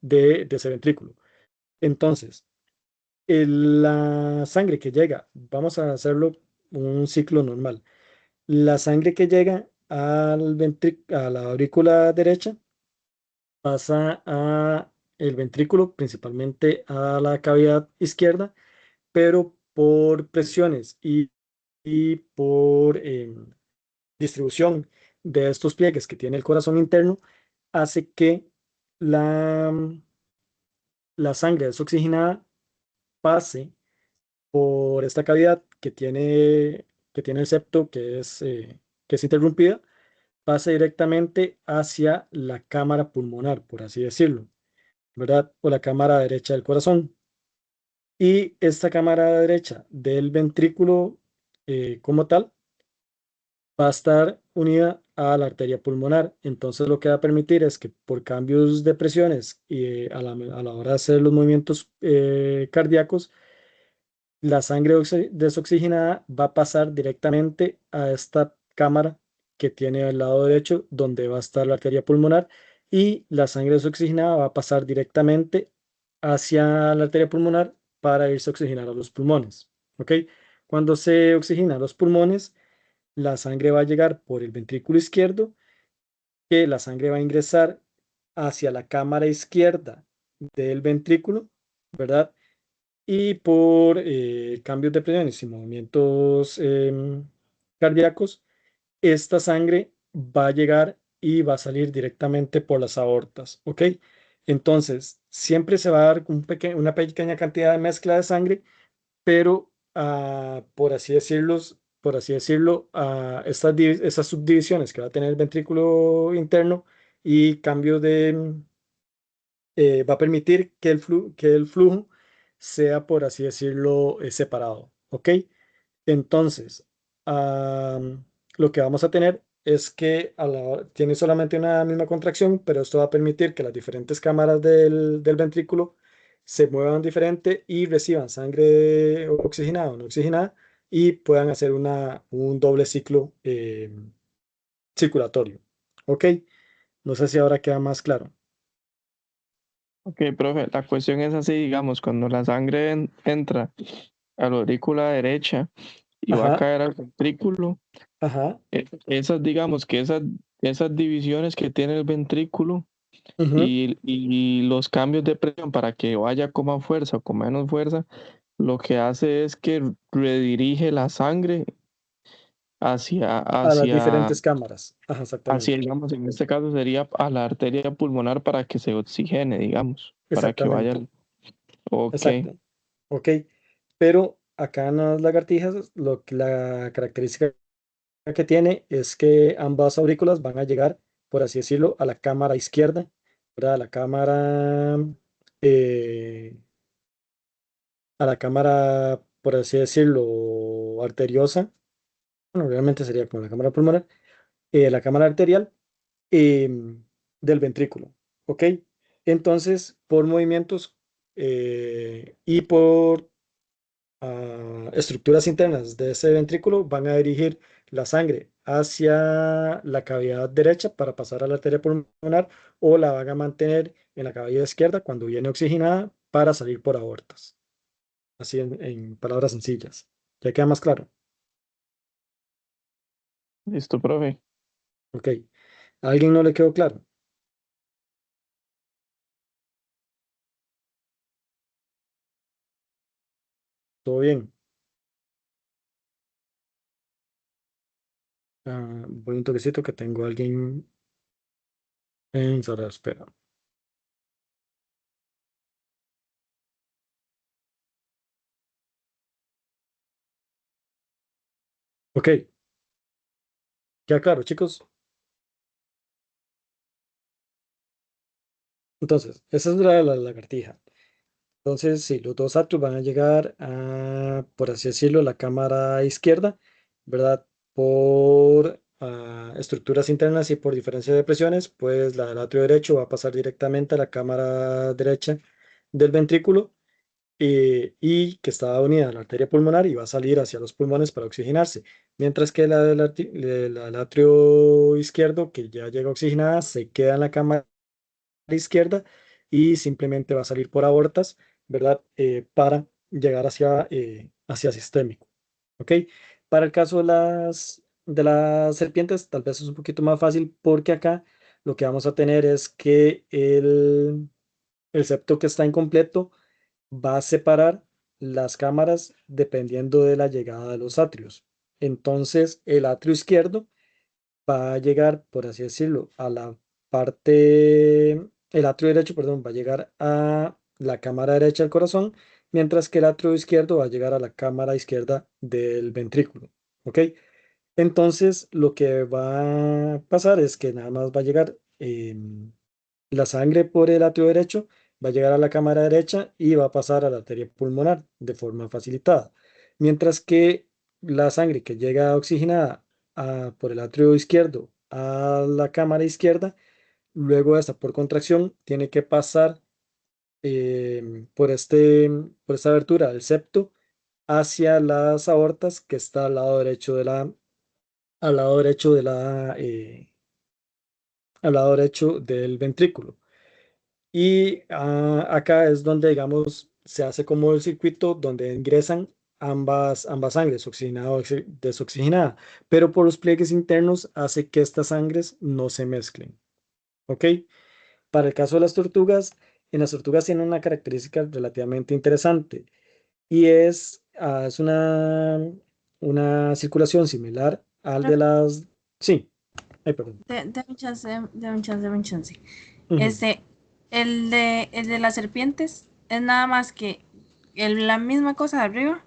de ese ventrículo. Entonces, la sangre que llega, vamos a hacerlo un ciclo normal. La sangre que llega a la aurícula derecha pasa a el ventrículo, principalmente a la cavidad izquierda, pero por presiones y por distribución de estos pliegues que tiene el corazón interno, hace que la, la sangre desoxigenada pase por esta cavidad que tiene el septo, que es interrumpida, pase directamente hacia la cámara pulmonar, por así decirlo, ¿verdad? O la cámara derecha del corazón. Y esta cámara derecha del ventrículo como tal va a estar unida a la arteria pulmonar. Entonces lo que va a permitir es que por cambios de presiones y a la hora de hacer los movimientos cardíacos, la sangre desoxigenada va a pasar directamente a esta cámara que tiene al lado derecho, donde va a estar la arteria pulmonar, y la sangre desoxigenada va a pasar directamente hacia la arteria pulmonar para irse a oxigenar a los pulmones. ¿Ok? Cuando se oxigena los pulmones, la sangre va a llegar por el ventrículo izquierdo, que la sangre va a ingresar hacia la cámara izquierda del ventrículo, ¿verdad? Y por cambios de presiones y movimientos cardíacos, esta sangre va a llegar y va a salir directamente por las aortas, ¿ok? Entonces, siempre se va a dar una pequeña cantidad de mezcla de sangre, pero por así decirlo, estas subdivisiones que va a tener el ventrículo interno y cambios va a permitir que el flujo sea, por así decirlo, separado, ¿ok? Entonces, lo que vamos a tener es que tiene solamente una misma contracción, pero esto va a permitir que las diferentes cámaras del ventrículo se muevan diferente y reciban sangre oxigenada o no oxigenada y puedan hacer un doble ciclo circulatorio, ¿ok? No sé si ahora queda más claro. ok, profe, la cuestión es así, digamos, cuando la sangre entra a la aurícula derecha y va a Ajá, caer al ventrículo, ajá, esas, digamos que esas divisiones que tiene el ventrículo ujú. y los cambios de presión para que vaya con más fuerza o con menos fuerza, lo que hace es que redirige la sangre hacia, A las hacia, diferentes cámaras. Ajá, hacia, exactamente. digamos, en este caso sería a la arteria pulmonar para que se oxigene, digamos, para que vaya. Exactamente. Ok, Exacto. Ok. Pero acá en las lagartijas, la característica que tiene es que ambas aurículas van a llegar, por así decirlo, a la cámara izquierda, ¿verdad? Eh, a la cámara, por así decirlo, arteriosa. Bueno, realmente sería como la cámara pulmonar, la cámara arterial del ventrículo. ¿Ok? Entonces, por movimientos y por estructuras internas de ese ventrículo van a dirigir la sangre hacia la cavidad derecha para pasar a la arteria pulmonar o la van a mantener en la cavidad izquierda cuando viene oxigenada para salir por aortas. Así en palabras sencillas. ¿Ya queda más claro? listo, profe. Ok. ¿A alguien no le quedó claro? ¿Todo bien? Voy un toquecito que tengo a alguien en sala de espera. Ok, ya claro, chicos. Entonces, esa es la lagartija. Entonces, sí, los dos atrios van a llegar a, por así decirlo, la cámara izquierda, ¿verdad? Por estructuras internas y por diferencia de presiones, pues la del atrio derecho va a pasar directamente a la cámara derecha del ventrículo y que está unida a la arteria pulmonar y va a salir hacia los pulmones para oxigenarse. Mientras que la del atrio izquierdo, que ya llega oxigenada, se queda en la cámara izquierda y simplemente va a salir por aortas, ¿verdad? Para llegar hacia sistémico, ¿ok? Para el caso de las serpientes, tal vez es un poquito más fácil porque acá lo que vamos a tener es que el septo que está incompleto va a separar las cámaras dependiendo de la llegada de los atrios. Entonces, el atrio izquierdo va a llegar, por así decirlo, a la parte, el atrio derecho, perdón, va a llegar a la cámara derecha del corazón, mientras que el atrio izquierdo va a llegar a la cámara izquierda del ventrículo. ¿Ok? Entonces, lo que va a pasar es que nada más va a llegar la sangre por el atrio derecho, va a llegar a la cámara derecha y va a pasar a la arteria pulmonar de forma facilitada. Mientras que la sangre que llega oxigenada por el atrio izquierdo a la cámara izquierda, luego de esta por contracción, tiene que pasar por esta abertura del septo hacia las aortas que está al lado derecho al lado derecho del ventrículo. Y acá es donde, digamos, se hace como el circuito donde ingresan ambas sangres, oxigenada o desoxigenada, pero por los pliegues internos hace que estas sangres no se mezclen. ¿Ok? Para el caso de las tortugas, en las tortugas tienen una característica relativamente interesante y es una circulación similar al de las... Sí, ay, perdón. Dame un chance, dame un chance, dame un chance. Ujú. Este, el de las serpientes es nada más que la misma cosa de arriba,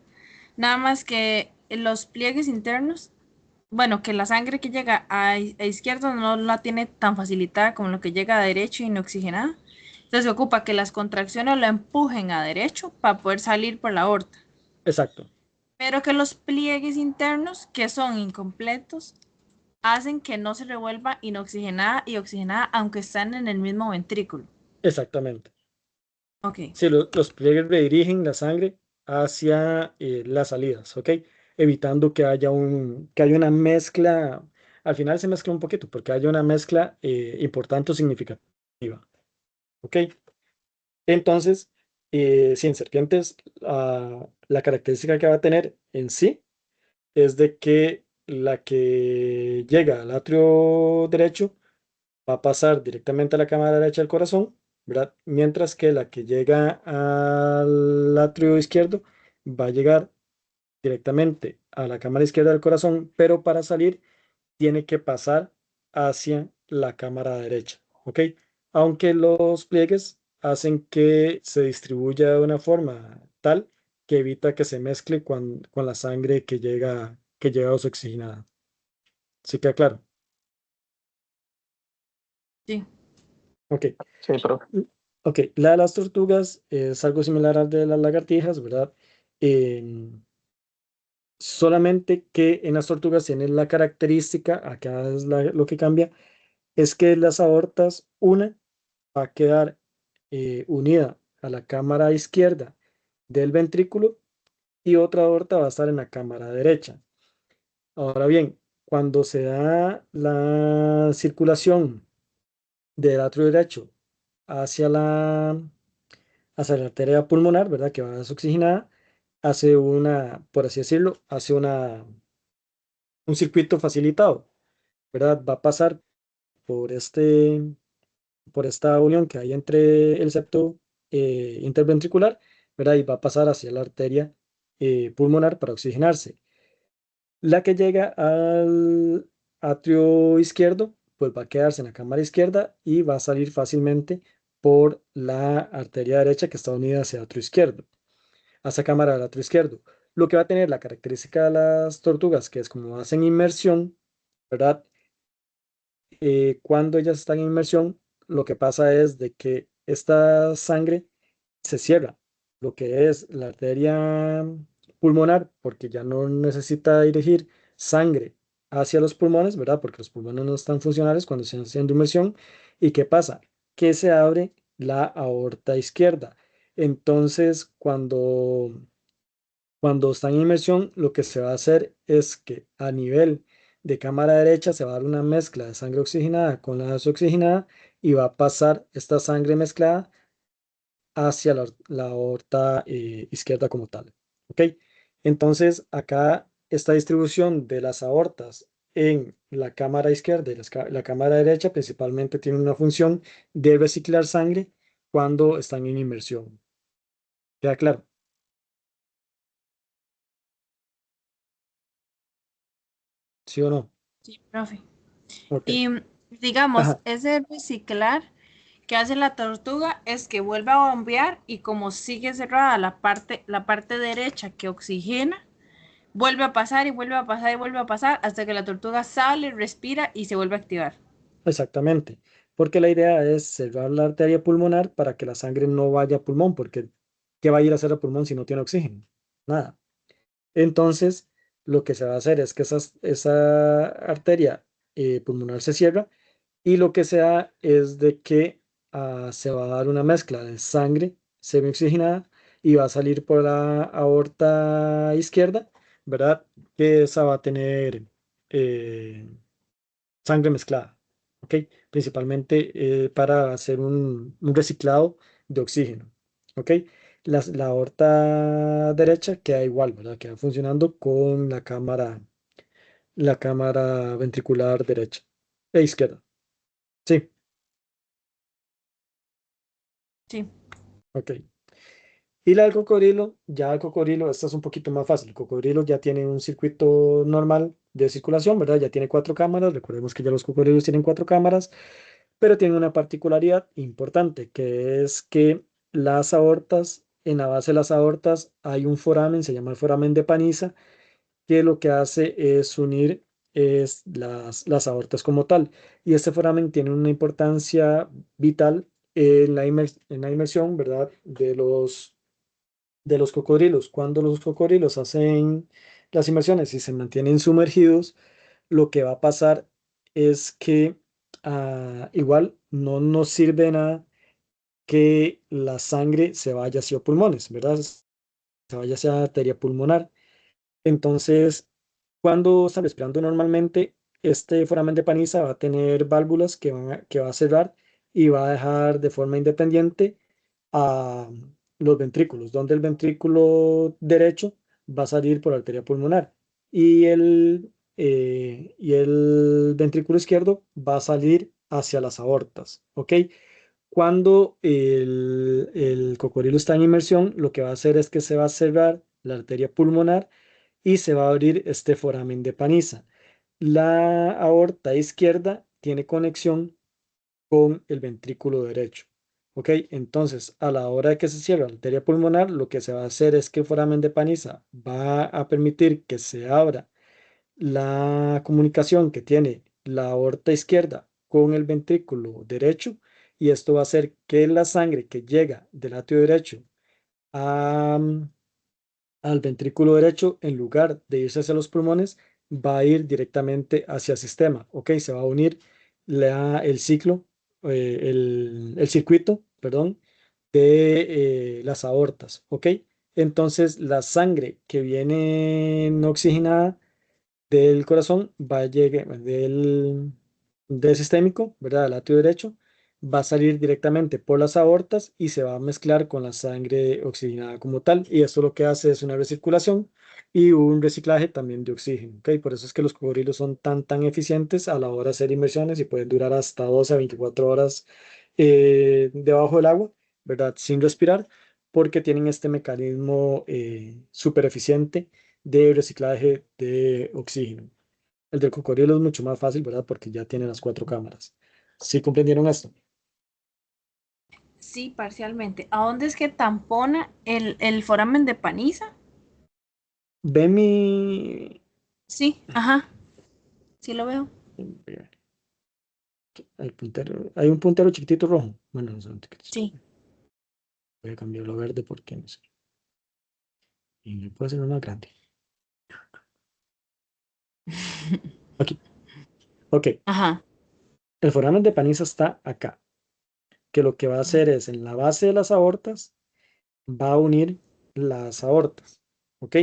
nada más que los pliegues internos, bueno, que la sangre que llega a izquierda no la tiene tan facilitada como lo que llega a derecho y no oxigenada. Entonces se ocupa que las contracciones lo empujen a derecho para poder salir por la aorta, Exacto, pero que los pliegues internos, que son incompletos, hacen que no se revuelva inoxigenada y oxigenada aunque están en el mismo ventrículo. exactamente. Ok, Sí, los pliegues redirigen la sangre hacia las salidas, ¿ok? Evitando que haya una mezcla, al final se mezcla un poquito, porque haya una mezcla importante o significativa, ¿ok? Entonces, si en serpientes, la característica que va a tener en sí es de que la que llega al atrio derecho va a pasar directamente a la cámara derecha del corazón, ¿verdad? Mientras que la que llega al atrio izquierdo va a llegar directamente a la cámara izquierda del corazón, pero para salir tiene que pasar hacia la cámara derecha, ¿ok? Aunque los pliegues hacen que se distribuya de una forma tal que evita que se mezcle con la sangre que llega desoxigenada. ¿Sí queda claro? sí. Ok. Sí, profe. Ok, la de las tortugas es algo similar al de las lagartijas, ¿verdad? Em, Solamente que en las tortugas tienen la característica, acá es lo que cambia, es que las aortas, una va a quedar unida a la cámara izquierda del ventrículo y otra aorta va a estar en la cámara derecha. Ahora bien, cuando se da la circulación del atrio derecho hacia hacia la arteria pulmonar, ¿verdad? Que va desoxigenada, hace por así decirlo, un circuito facilitado, ¿verdad? Va a pasar por por esta unión que hay entre el septo interventricular, ¿verdad? Y va a pasar hacia la arteria pulmonar para oxigenarse. La que llega al atrio izquierdo, pues va a quedarse en la cámara izquierda y va a salir fácilmente por la arteria derecha que está unida hacia el atrio izquierdo, hacia cámara del atrio izquierdo. Lo que va a tener la característica de las tortugas, que es como hacen inmersión, ¿verdad? Cuando ellas están en inmersión, lo que pasa es de que esta sangre se cierra, lo que es la arteria pulmonar, porque ya no necesita dirigir sangre hacia los pulmones, ¿verdad? Porque los pulmones no están funcionales cuando están haciendo inmersión. ¿Y qué pasa? Que se abre la aorta izquierda. Entonces, cuando están en inmersión, lo que se va a hacer es que a nivel de cámara derecha se va a dar una mezcla de sangre oxigenada con la desoxigenada y va a pasar esta sangre mezclada hacia la aorta izquierda como tal. ¿Ok? Entonces, acá esta distribución de las aortas en la cámara izquierda y la cámara derecha principalmente tiene una función de reciclar sangre cuando están en inmersión. ¿Queda claro? ¿Sí o no? Sí, profe. Ok. Y digamos, Ajá. ese reciclar que hace la tortuga es que vuelve a bombear y como sigue cerrada la parte derecha que oxigena, vuelve a pasar y vuelve a pasar y vuelve a pasar hasta que la tortuga sale, respira y se vuelve a activar. Exactamente, porque la idea es cerrar la arteria pulmonar para que la sangre no vaya a pulmón, porque ¿qué va a ir a hacer a pulmón si no tiene oxígeno? Nada. Entonces, lo que se va a hacer es que esa arteria pulmonar se cierra y lo que se da es de que se va a dar una mezcla de sangre semioxigenada y va a salir por la aorta izquierda, ¿verdad? Que esa va a tener eh, sangre mezclada, ¿ok? Principalmente para hacer un reciclado de oxígeno, ¿ok? La aorta derecha queda igual, ¿verdad? Queda funcionando con la cámara ventricular derecha e izquierda. Sí, Sí, ok. Y la del cocodrilo, ya el cocodrilo, esta es un poquito más fácil. El cocodrilo ya tiene un circuito normal de circulación, ¿verdad? Ya tiene cuatro cámaras. Recordemos que ya los cocodrilos tienen cuatro cámaras, pero tiene una particularidad importante, que es que las aortas, en la base de las aortas hay un foramen, se llama el foramen de Panizza, que lo que hace es unir las aortas como tal. Y este foramen tiene una importancia vital en en la inmersión, ¿verdad? De los cocodrilos. Cuando los cocodrilos hacen las inmersiones y se mantienen sumergidos, lo que va a pasar es que igual no nos sirve de nada que la sangre se vaya hacia pulmones, ¿verdad? Se vaya hacia arteria pulmonar. Entonces, cuando están respirando normalmente, este foramen de Paniza va a tener válvulas que va a cerrar y va a dejar de forma independiente a los ventrículos, donde el ventrículo derecho va a salir por arteria pulmonar y el ventrículo izquierdo va a salir hacia las aortas, ¿ok? Cuando el cocodrilo está en inmersión, lo que va a hacer es que se va a cerrar la arteria pulmonar y se va a abrir este foramen de Paniza. La aorta izquierda tiene conexión con el ventrículo derecho. ¿Ok? Entonces, a la hora de que se cierra la arteria pulmonar, lo que se va a hacer es que el foramen de Paniza va a permitir que se abra la comunicación que tiene la aorta izquierda con el ventrículo derecho y esto va a hacer que la sangre que llega del atrio derecho a, al ventrículo derecho, en lugar de irse hacia los pulmones, va a ir directamente hacia el sistema, ¿ok? Se va a unir el ciclo, el circuito, perdón, de las aortas, ¿ok? Entonces, la sangre que viene no oxigenada del corazón va a llegar del sistémico, ¿verdad? Del atrio derecho, va a salir directamente por las aortas y se va a mezclar con la sangre oxigenada como tal. Y esto lo que hace es una recirculación y un reciclaje también de oxígeno, ¿ok? Por eso es que los cocodrilos son tan eficientes a la hora de hacer inmersiones y pueden durar hasta 12 a 24 horas debajo del agua, ¿verdad? Sin respirar, porque tienen este mecanismo súper eficiente de reciclaje de oxígeno. El del cocodrilo es mucho más fácil, ¿verdad? Porque ya tiene las cuatro cámaras. ¿Sí comprendieron esto? sí, parcialmente. ¿A dónde es que tampona el foramen de Paniza? ¿Ve mi... Sí, ajá, sí lo veo. El puntero, hay un puntero chiquitito rojo. Bueno, no sé dónde queda. Sí. Voy a cambiarlo a verde porque no sé. Y puede ser uno más grande. Aquí. Ok. Ajá. El foramen de Paniza está acá. Que lo que va a hacer es en la base de las aortas, va a unir las aortas. ¿Ok?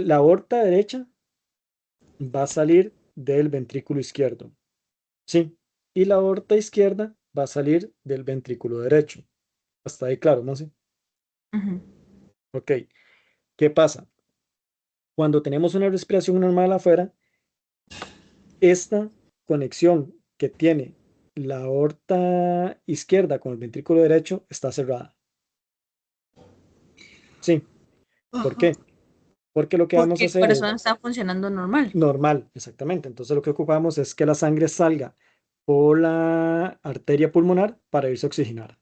La aorta derecha va a salir del ventrículo izquierdo. Sí. Y la aorta izquierda va a salir del ventrículo derecho. Hasta ahí claro, ¿no? Sí. Ujú. Ok. ¿Qué pasa? Cuando tenemos una respiración normal afuera, esta conexión que tiene la aorta izquierda con el ventrículo derecho está cerrada. Sí. ¿Por Ajá. qué? Porque lo que vamos Porque a el hacer es corazón está funcionando normal. normal, exactamente. Entonces lo que ocupamos es que la sangre salga por la arteria pulmonar para irse a oxigenar.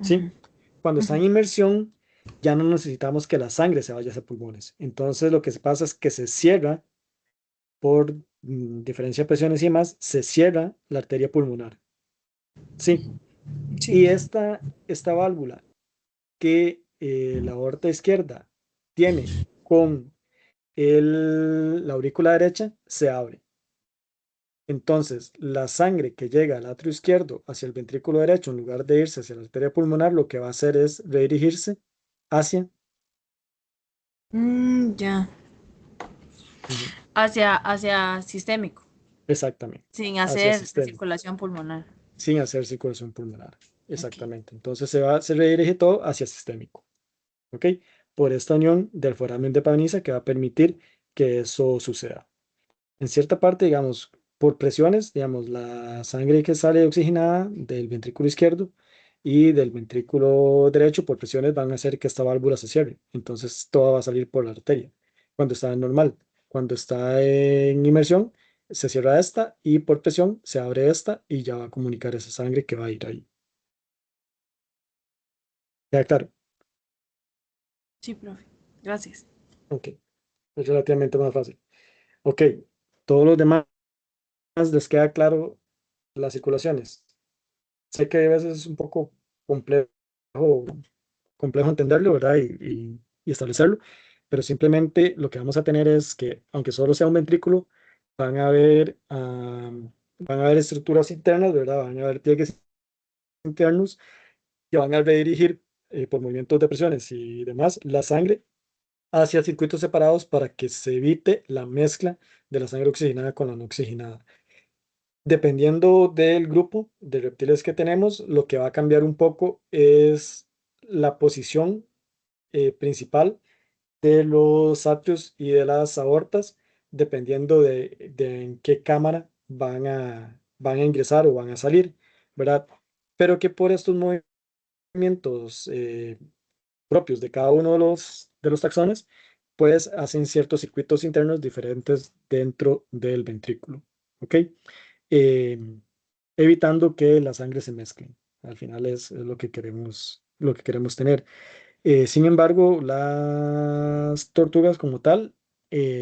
¿Sí? Ujú, Cuando está ujú. en inmersión, ya no necesitamos que la sangre se vaya hacia pulmones. Entonces lo que pasa es que se cierra por diferencia de presiones y demás, se cierra la arteria pulmonar. Sí. Sí. Y esta válvula que la aorta izquierda tiene con la aurícula derecha se abre. Entonces, la sangre que llega al atrio izquierdo hacia el ventrículo derecho, en lugar de irse hacia la arteria pulmonar, lo que va a hacer es redirigirse hacia, Ya. ujú, Hacia sistémico, exactamente, sin hacia hacer sistema, circulación pulmonar. sin hacer circulación pulmonar. Ok. Exactamente. Entonces se redirige todo hacia sistémico. ¿Ok? Por esta unión del foramen de Pavaniza que va a permitir que eso suceda. En cierta parte, digamos, por presiones, digamos, la sangre que sale oxigenada del ventrículo izquierdo y del ventrículo derecho por presiones van a hacer que esta válvula se cierre. Entonces, toda va a salir por la arteria. Cuando está en normal, cuando está en inmersión, se cierra esta y por presión se abre esta y ya va a comunicar esa sangre que va a ir ahí. Ya, claro. Sí, profe. Gracias. Ok. Es relativamente más fácil. Ok. Todos los demás les queda claro las circulaciones. Sé que a veces es un poco complejo, complejo entenderlo, ¿verdad? Y establecerlo, pero simplemente lo que vamos a tener es que, aunque solo sea un ventrículo, van a haber, van a haber estructuras internas, ¿verdad? Van a haber pliegues internos que van a redirigir por movimientos de presiones y demás la sangre hacia circuitos separados para que se evite la mezcla de la sangre oxigenada con la no oxigenada. Dependiendo del grupo de reptiles que tenemos, lo que va a cambiar un poco es la posición principal de los atrios y de las aortas, dependiendo de en qué cámara van a ingresar o van a salir, ¿verdad? Pero que por estos movimientos propios de cada uno de los taxones, pues hacen ciertos circuitos internos diferentes dentro del ventrículo, ¿ok? Em, evitando que la sangre se mezcle. Al final es lo que queremos tener. Sin embargo, las tortugas como tal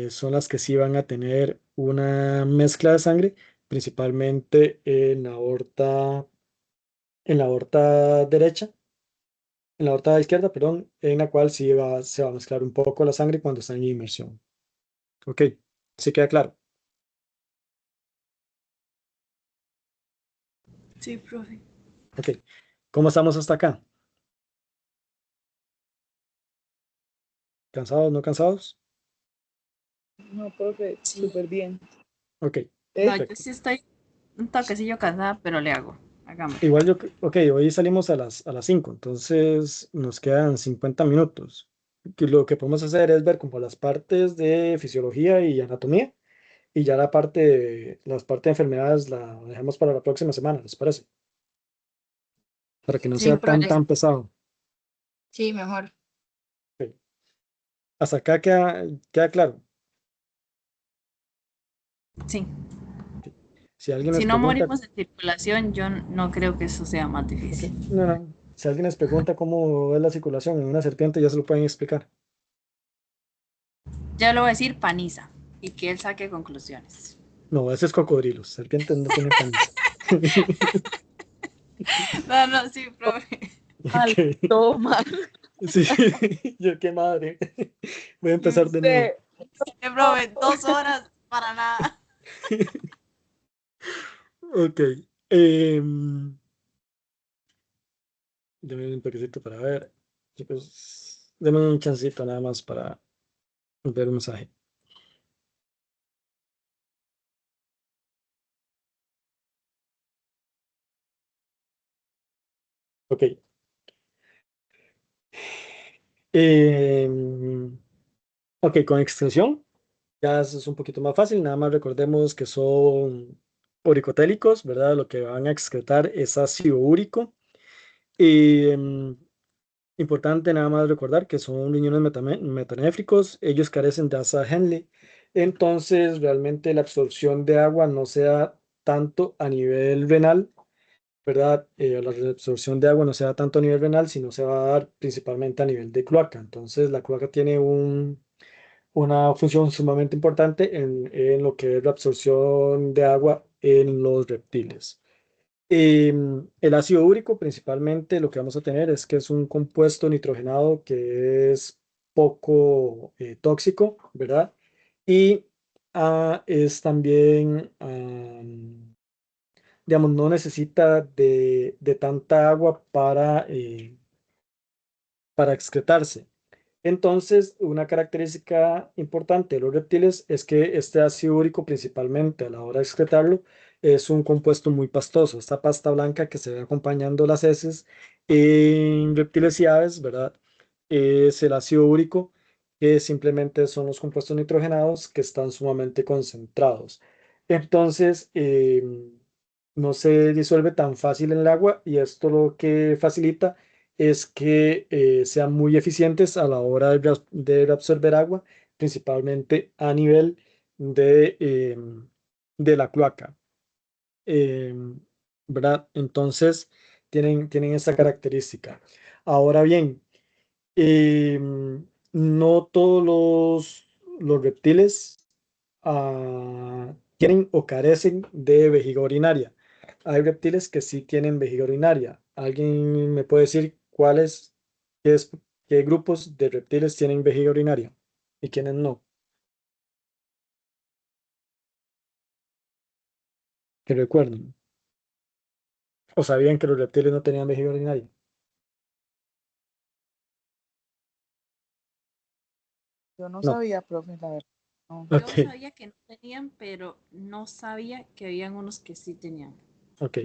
son las que sí van a tener una mezcla de sangre, principalmente en la aorta derecha, en la aorta izquierda, perdón, en la cual sí se va a mezclar un poco la sangre cuando está en inmersión. Ok, ¿sí queda claro? Sí, profe. Ok, ¿cómo estamos hasta acá? ¿Cansados, no cansados? No, profe, Sí. súper bien. Ok, No, yo perfecto. sí estoy un toquecillo cansada, pero le hago. Hagámosle. Igual ok, hoy salimos a las 5, entonces nos quedan 50 minutos. Que lo que podemos hacer es ver como las partes de fisiología y anatomía y ya las partes de enfermedades la dejamos para la próxima semana, ¿les parece? Para que no Sí, sea tan, profe. tan pesado. Sí, mejor. Ok. Hasta acá queda claro. Sí. Si alguien Si les no pregunta, morimos en circulación, yo no creo que eso sea más ok, difícil. no, no, si alguien les pregunta cómo es la circulación en una serpiente, ya se lo pueden explicar. Ya le voy a decir paniza y que él saque conclusiones. No, ese es cocodrilos. Serpientes no tienen panza. No, no, sí, profe. Mal, Ok. todo mal. Sí, yo qué madre. Voy a Y empezar de nuevo. usted, Profe, 2 horas para nada. Ok. em, Deme un toquecito para ver. Chicos, deme un chancito nada más para ver un mensaje. Ok. Em, ok, con extensión. Ya eso es un poquito más fácil. Nada más recordemos que son oricotélicos, ¿verdad? Lo que van a excretar es ácido úrico. Y importante nada más recordar que son riñones metanéfricos, ellos carecen de asa Henle, entonces realmente la absorción de agua no se da tanto a nivel renal, ¿verdad? La absorción de agua no se da tanto a nivel renal, sino se va a dar principalmente a nivel de cloaca. Entonces la cloaca tiene una función sumamente importante en lo que es la absorción de agua en los reptiles. El ácido úrico, principalmente, lo que vamos a tener es que es un compuesto nitrogenado que es poco tóxico, ¿verdad? Y es también, digamos, no necesita de tanta agua para excretarse. Entonces, una característica importante de los reptiles es que este ácido úrico, principalmente a la hora de excretarlo, es un compuesto muy pastoso. Esta pasta blanca que se ve acompañando las heces en reptiles y aves, ¿verdad? Es el ácido úrico, que simplemente son los compuestos nitrogenados que están sumamente concentrados. Entonces, no se disuelve tan fácil en el agua y esto lo que facilita es que sean muy eficientes a la hora de absorber agua, principalmente a nivel de la cloaca. em, ¿Verdad? Entonces, tienen esa característica. Ahora bien, no todos los reptiles tienen o carecen de vejiga urinaria. Hay reptiles que sí tienen vejiga urinaria. ¿Alguien me puede decir qué, es- qué grupos de reptiles tienen vejiga urinaria y quiénes no? Que recuerden. ¿O sabían que los reptiles no tenían vejiga urinaria? yo no No. sabía, profe, la verdad. No. Yo Ok, sabía que no tenían, pero no sabía que habían unos que sí tenían. ok.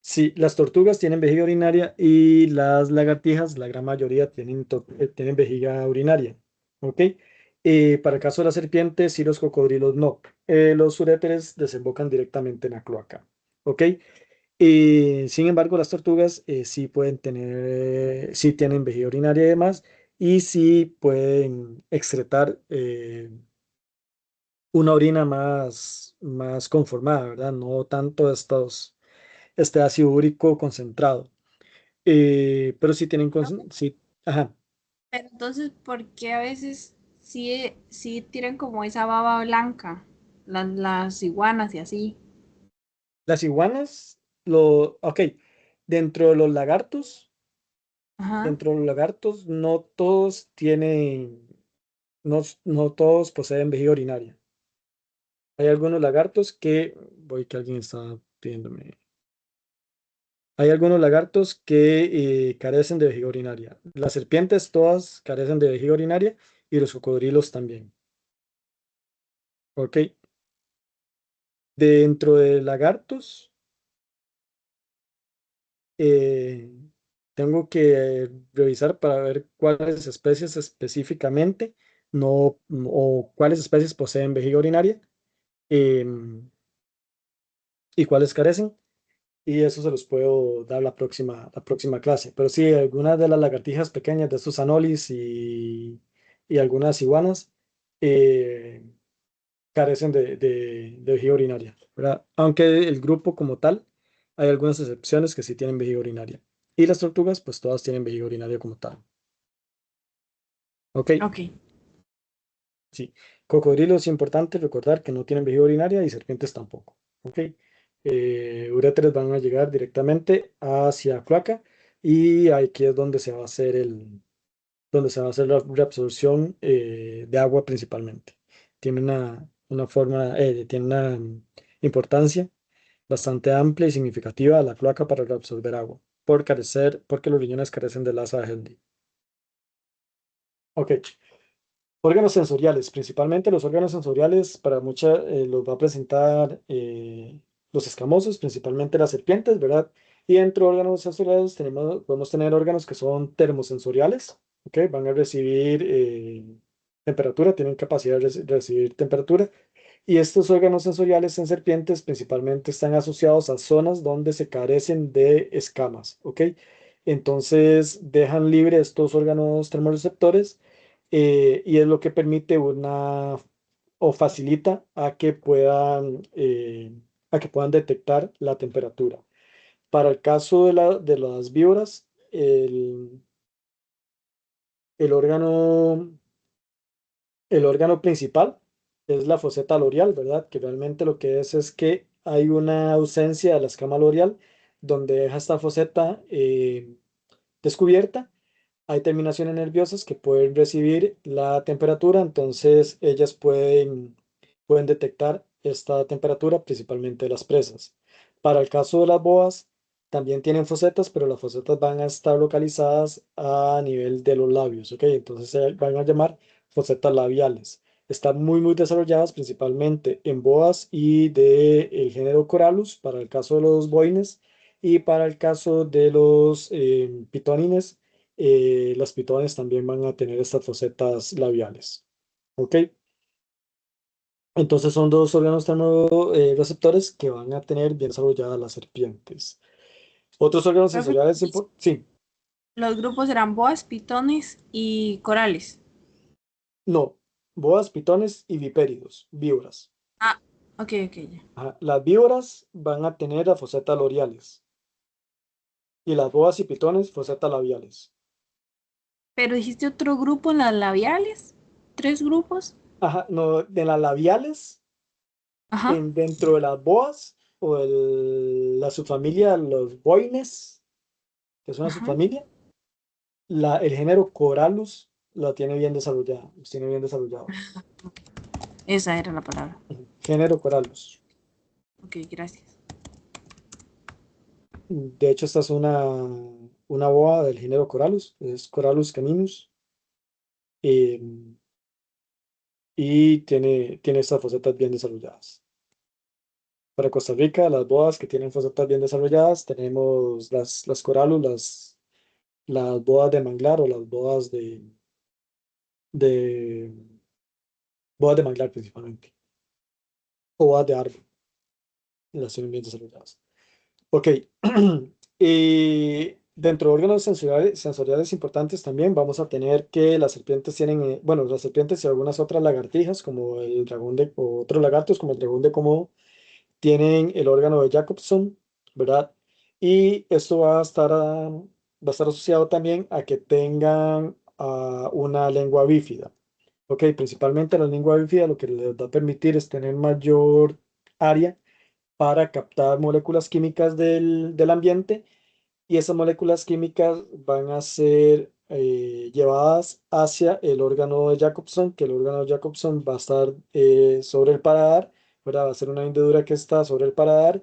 Sí, las tortugas tienen vejiga urinaria y las lagartijas, la gran mayoría, tienen vejiga urinaria. ¿Ok? Para el caso de las serpientes y los cocodrilos, no. Los uréteres desembocan directamente en la cloaca. ¿Ok? Sin embargo, las tortugas sí tienen vejiga urinaria y demás, y sí pueden excretar una orina más conformada, ¿verdad? No tanto este ácido úrico concentrado. Pero sí tienen, Profe, sí, ajá. pero entonces, ¿por qué a veces sí tiran como esa baba blanca? Las iguanas y así. Las iguanas, ok, dentro de los lagartos, Ajá. dentro de los lagartos no todos tienen, no todos poseen vejiga urinaria. Hay algunos lagartos voy que alguien está pidiéndome. Hay algunos lagartos que carecen de vejiga urinaria. Las serpientes todas carecen de vejiga urinaria y los cocodrilos también. Ok, dentro de lagartos. eh, Tengo que revisar para ver cuáles especies específicamente no, o cuáles especies poseen vejiga urinaria, em, y cuáles carecen. Y eso se los puedo dar la próxima clase. Pero sí, algunas de las lagartijas pequeñas de estos anolis y algunas iguanas eh, carecen de vejiga urinaria, ¿verdad? Aunque el grupo como tal, hay algunas excepciones que sí tienen vejiga urinaria. Y las tortugas, pues todas tienen vejiga urinaria como tal. ¿Ok? Ok. Sí, cocodrilos es importante recordar que no tienen vejiga urinaria y serpientes tampoco. ¿Ok? Uréteres van a llegar directamente hacia cloaca y aquí es donde se va a hacer donde se va a hacer la reabsorción de agua principalmente. Tiene una forma, tiene una importancia bastante amplia y significativa la cloaca para reabsorber agua, porque los riñones carecen de asa de Henle. Ok. Órganos sensoriales, principalmente los órganos sensoriales, para muchas los va a presentar los escamosos, principalmente las serpientes, ¿verdad? Y dentro de órganos sensoriales podemos tener órganos que son termosensoriales, ¿ok? Van a recibir temperatura, tienen capacidad de recibir temperatura. Y estos órganos sensoriales en serpientes principalmente están asociados a zonas donde se carecen de escamas, ¿ok? Entonces dejan libre estos órganos termorreceptores y es lo que permite o facilita a que puedan detectar la temperatura. Para el caso de las víboras, el órgano, el órgano principal es la foseta loreal, ¿verdad? Que realmente lo que es que hay una ausencia de la escama loreal donde deja esta foseta descubierta. Hay terminaciones nerviosas que pueden recibir la temperatura, entonces ellas pueden detectar esta temperatura, principalmente las presas. Para el caso de las boas, también tienen fosetas, pero las fosetas van a estar localizadas a nivel de los labios, ¿ok? Entonces se van a llamar fosetas labiales. Están muy desarrolladas principalmente en boas y del género Corallus, para el caso de los boines, y para el caso de los pitonines las pitones también van a tener estas fosetas labiales. ¿Ok? Entonces son dos órganos termorreceptores que van a tener bien desarrolladas las serpientes. Otros órganos Profe, sensoriales, sí, los grupos eran boas, pitones y corales. no, boas, pitones y vipéridos, víboras. Ah, ok, ok, ya. Ajá, las víboras van a tener las fosetas loreales y las boas y pitones fosetas labiales. Pero dijiste otro grupo en las labiales. ¿Tres grupos? Ajá, no, de las labiales Ajá, dentro de las boas o la subfamilia, los boines, que es una ajá. subfamilia, el género Corallus la tiene bien desarrollada, los tiene bien desarrollados. Esa era la palabra. Ujú. Género Corallus. Ok, gracias. De hecho, esta es una boa del género Corallus, es Corallus caninus, eh, y tiene estas fosetas bien desarrolladas. Para Costa Rica, las boas que tienen fosetas bien desarrolladas, tenemos las Corallus, las boas de manglar o las de boas de manglar principalmente, o boas de árbol, las tienen bien desarrolladas. Ok, y dentro de órganos sensoriales importantes también vamos a tener que las serpientes tienen, bueno, las serpientes y algunas otras lagartijas, como el dragón o otros lagartos, como el dragón de Komodo, tienen el órgano de Jacobson, ¿verdad? Y esto va a estar asociado también a que tengan una lengua bífida. Ok, principalmente la lengua bífida lo que les va a permitir es tener mayor área para captar moléculas químicas del ambiente y esas moléculas químicas van a ser llevadas hacia el órgano de Jacobson, que el órgano de Jacobson va a estar sobre el paladar, ¿verdad? Va a ser una hendidura que está sobre el paladar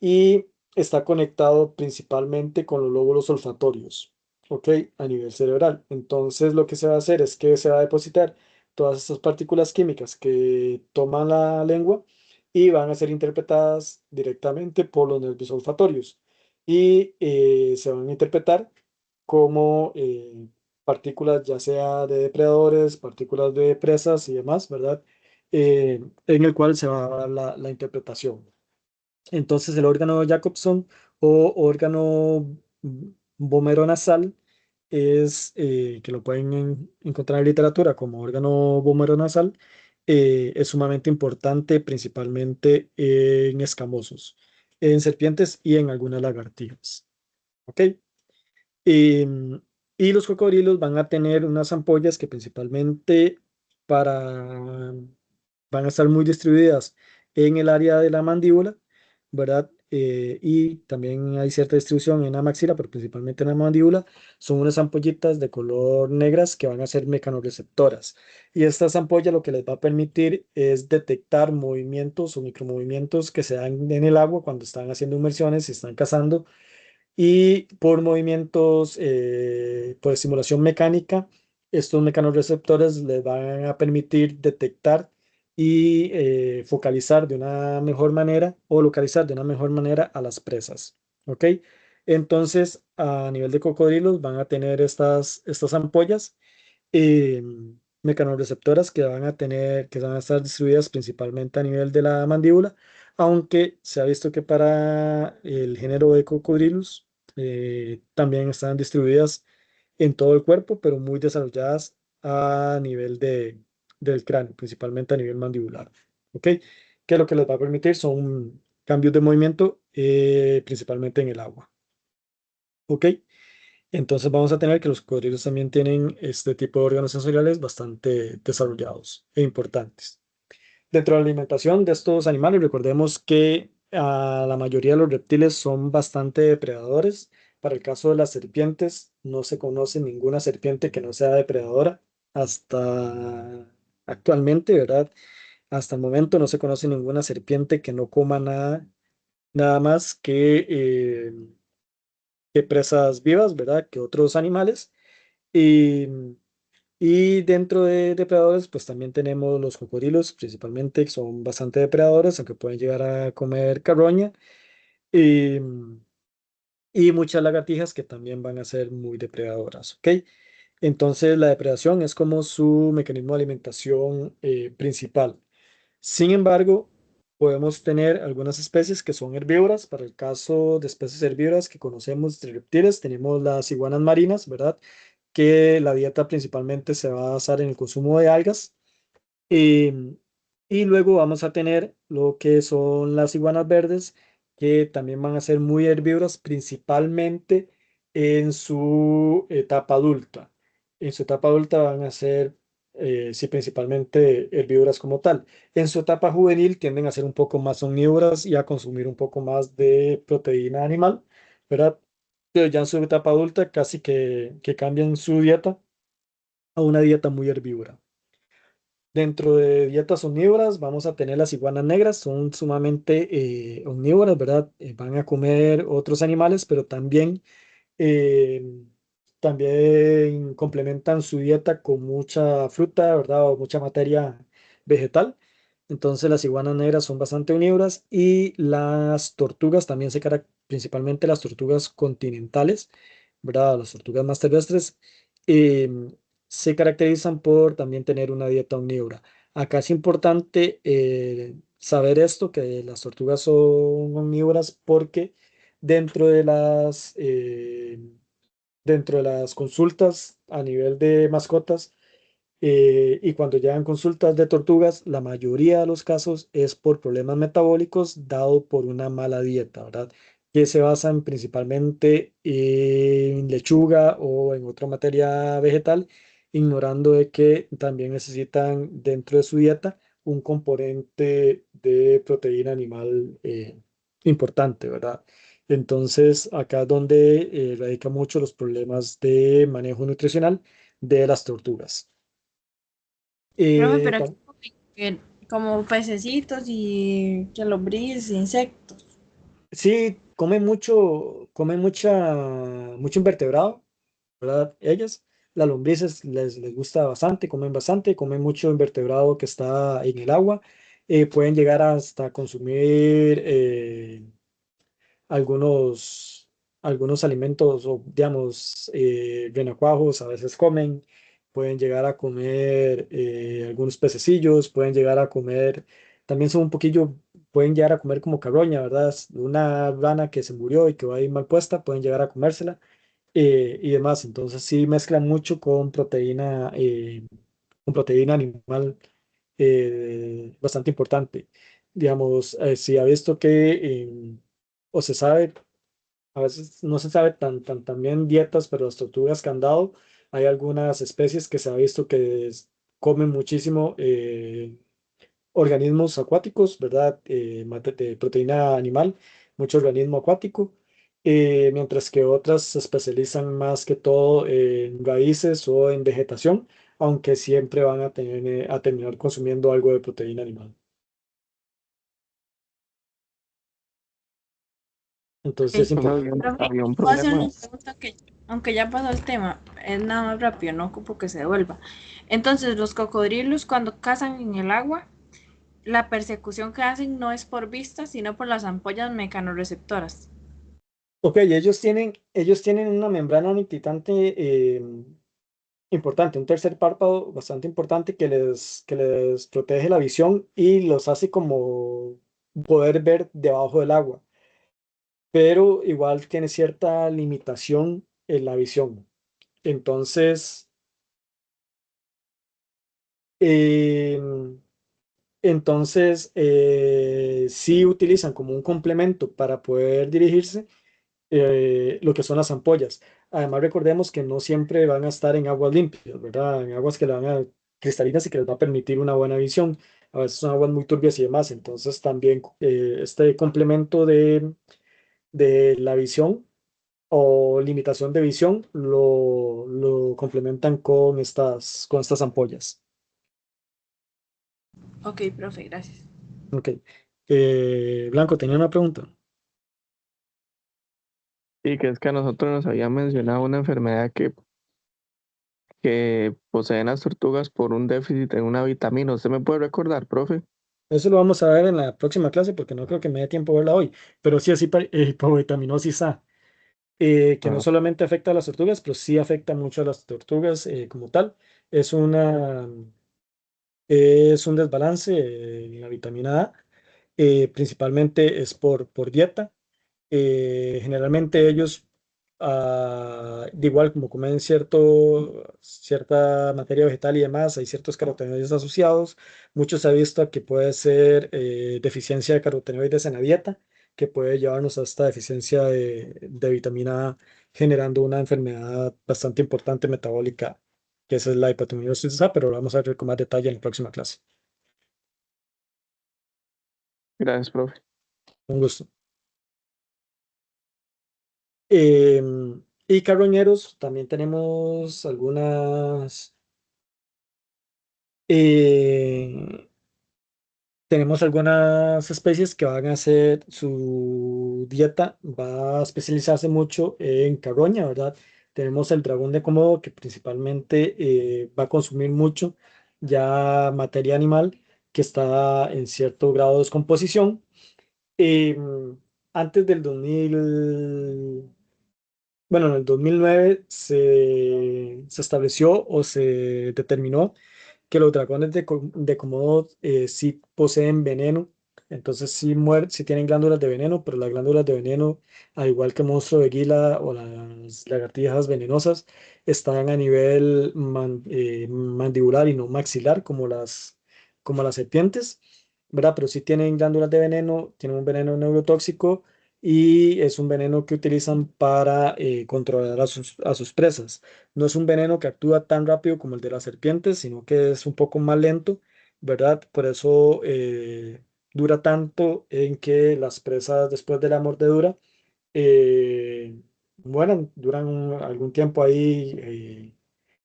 y está conectado principalmente con los lóbulos olfatorios, ¿ok? A nivel cerebral. Entonces lo que se va a hacer es que se va a depositar todas estas partículas químicas que toman la lengua y van a ser interpretadas directamente por los nervios olfatorios y se van a interpretar como partículas ya sea de depredadores, partículas de presas y demás, ¿verdad? En el cual se va a dar la interpretación. Entonces el órgano Jacobson o órgano vomeronasal es, que lo pueden encontrar en literatura como órgano vomeronasal, es sumamente importante principalmente en escamosos, en serpientes y en algunas lagartijas. ¿Ok? Em, y los cocodrilos van a tener unas ampollas que principalmente para, van a estar muy distribuidas en el área de la mandíbula, ¿verdad? Y también hay cierta distribución en la maxila, pero principalmente en la mandíbula. Son unas ampollitas de color negras que van a ser mecanorreceptoras. Y estas ampollas lo que les va a permitir es detectar movimientos o micromovimientos que se dan en el agua cuando están haciendo inmersiones y están cazando y por movimientos, por estimulación mecánica, estos mecanorreceptores les van a permitir detectar y focalizar de una mejor manera o localizar de una mejor manera a las presas. ¿Ok? Entonces, a nivel de cocodrilos van a tener estas ampollas eh, mecanorreceptoras que van a tener, que van a estar distribuidas principalmente a nivel de la mandíbula, aunque se ha visto que para el género de cocodrilos también están distribuidas en todo el cuerpo, pero muy desarrolladas a nivel del cráneo, principalmente a nivel mandibular. ¿Ok? Que lo que les va a permitir son cambios de movimiento, principalmente en el agua. ¿Ok? Entonces vamos a tener que los cocodrilos también tienen este tipo de órganos sensoriales bastante desarrollados e importantes. Dentro de la alimentación de estos animales, recordemos que la mayoría de los reptiles son bastante depredadores. Para el caso de las serpientes, no se conoce ninguna serpiente que no sea depredadora hasta actualmente, ¿verdad? Hasta el momento no se conoce ninguna serpiente que no coma nada más que presas vivas, ¿verdad? Que otros animales. Y, y dentro de depredadores, pues también tenemos los cocodrilos, principalmente, que son bastante depredadores, aunque pueden llegar a comer carroña. Y, y muchas lagartijas que también van a ser muy depredadoras, ¿ok? Entonces, la depredación es como su mecanismo de alimentación principal. Sin embargo, podemos tener algunas especies que son herbívoras. Para el caso de especies herbívoras que conocemos de reptiles, tenemos las iguanas marinas, ¿verdad? Que la dieta principalmente se va a basar en el consumo de algas. Em, y luego vamos a tener lo que son las iguanas verdes, que también van a ser muy herbívoras, principalmente en su etapa adulta. En su etapa adulta van a ser, sí, principalmente herbívoras como tal. En su etapa juvenil tienden a ser un poco más omnívoras y a consumir un poco más de proteína animal, ¿verdad? Pero ya en su etapa adulta casi que cambian su dieta a una dieta muy herbívora. Dentro de dietas omnívoras vamos a tener las iguanas negras, son sumamente omnívoras, ¿verdad? Van a comer otros animales, pero eh, también complementan su dieta con mucha fruta, ¿verdad? O mucha materia vegetal. Entonces las iguanas negras son bastante omnívoras y las tortugas también principalmente las tortugas continentales, ¿verdad? Las tortugas más terrestres em, se caracterizan por también tener una dieta omnívora. Acá es importante saber esto, que las tortugas son omnívoras porque dentro de dentro de las consultas a nivel de mascotas y cuando llegan consultas de tortugas, la mayoría de los casos es por problemas metabólicos dado por una mala dieta, ¿verdad? Que se basan principalmente en lechuga o en otra materia vegetal, ignorando de que también necesitan dentro de su dieta un componente de proteína animal importante, ¿verdad? Entonces, acá es donde radican mucho los problemas de manejo nutricional de las tortugas. Profe, Eh, pero aquí tam- como pececitos y que lombrices, insectos. sí, comen mucho invertebrado, ¿verdad? Ellas, las lombrices les gusta bastante, comen mucho invertebrado que está en el agua. Pueden llegar hasta consumir algunos, algunos alimentos o, digamos, renacuajos a veces comen, pueden llegar a comer algunos pececillos, pueden llegar a comer, también son un poquillo, pueden llegar a comer como carroña, ¿verdad? Una rana que se murió y que va ahí mal puesta, pueden llegar a comérsela y demás. Entonces sí mezclan mucho con proteína animal bastante importante. Digamos, si ha visto que, o se sabe, a veces no se sabe tan bien dietas, pero las tortugas candado, hay algunas especies que se ha visto que comen muchísimo organismos acuáticos, ¿verdad? De proteína animal, mucho organismo acuático, mientras que otras se especializan más que todo en raíces o en vegetación, aunque siempre van a tener, a terminar consumiendo algo de proteína animal. Entonces es Ok. Profe, importante. Profe, había un puedo hacer problema. una pregunta que, aunque ya pasó el tema, es nada más rápido, no ocupo que se devuelva. Entonces, los cocodrilos cuando cazan en el agua, la persecución que hacen no es por vista, sino por las ampollas mecanorreceptoras. Ok, ellos tienen una membrana nititante importante, un tercer párpado bastante importante que les protege la visión y los hace como poder ver debajo del agua, pero igual tiene cierta limitación en la visión. Entonces, em, sí utilizan como un complemento para poder dirigirse lo que son las ampollas. Además, recordemos que no siempre van a estar en aguas limpias, ¿verdad? En aguas que le van a cristalinas y que les va a permitir una buena visión. A veces son aguas muy turbias y demás. Entonces, también este complemento de la visión o limitación de visión lo complementan con estas ampollas. Ok, profe, gracias. Ok. Blanco, tenía una pregunta. Y que es que a nosotros nos había mencionado una enfermedad que poseen las tortugas por un déficit en una vitamina. ¿Usted me puede recordar, profe? Eso lo vamos a ver en la próxima clase porque no creo que me dé tiempo verla hoy. Pero sí es hipovitaminosis A. Que no Ah, solamente afecta a las tortugas, pero sí afecta mucho a las tortugas como tal. Es una, es un desbalance en la vitamina A, principalmente es por dieta. Generalmente ellos, de igual como comen cierta materia vegetal y demás, hay ciertos carotenoides asociados. Muchos se ha visto que puede ser deficiencia de carotenoides en la dieta, que puede llevarnos a esta deficiencia de vitamina A, generando una enfermedad bastante importante metabólica, que esa es la hipotiroidismo A, pero lo vamos a ver con más detalle en la próxima clase. gracias, profe. Un gusto. Y carroñeros, también tenemos eh, algunas especies que van a hacer su dieta, va a especializarse mucho en carroña, ¿verdad? Tenemos el dragón de Komodo que principalmente va a consumir mucho ya materia animal que está en cierto grado de descomposición. Em, Antes del 2000. Bueno, en el 2009 se estableció o se determinó que los dragones de Komodo sí poseen veneno, entonces sí tienen glándulas de veneno, pero las glándulas de veneno, al igual que monstruo de Gila o las lagartijas venenosas, están a nivel mandibular y no maxilar como las serpientes, ¿verdad? Pero sí tienen glándulas de veneno, tienen un veneno neurotóxico y es un veneno que utilizan para controlar a sus presas. No es un veneno que actúa tan rápido como el de las serpientes, sino que es un poco más lento, ¿verdad? Por eso dura tanto en que las presas después de la mordedura mueran, duran algún tiempo ahí,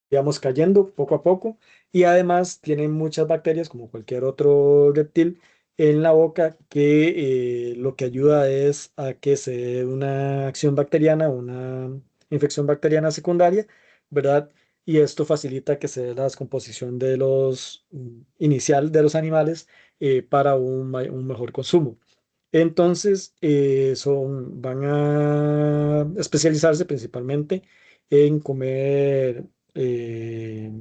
digamos, cayendo poco a poco. Y además tienen muchas bacterias, como cualquier otro reptil, en la boca que lo que ayuda es a que se dé una acción bacteriana, una infección bacteriana secundaria, ¿verdad? Y esto facilita que se dé la descomposición de los inicial de los animales para un mejor consumo. Entonces, van a especializarse principalmente en comer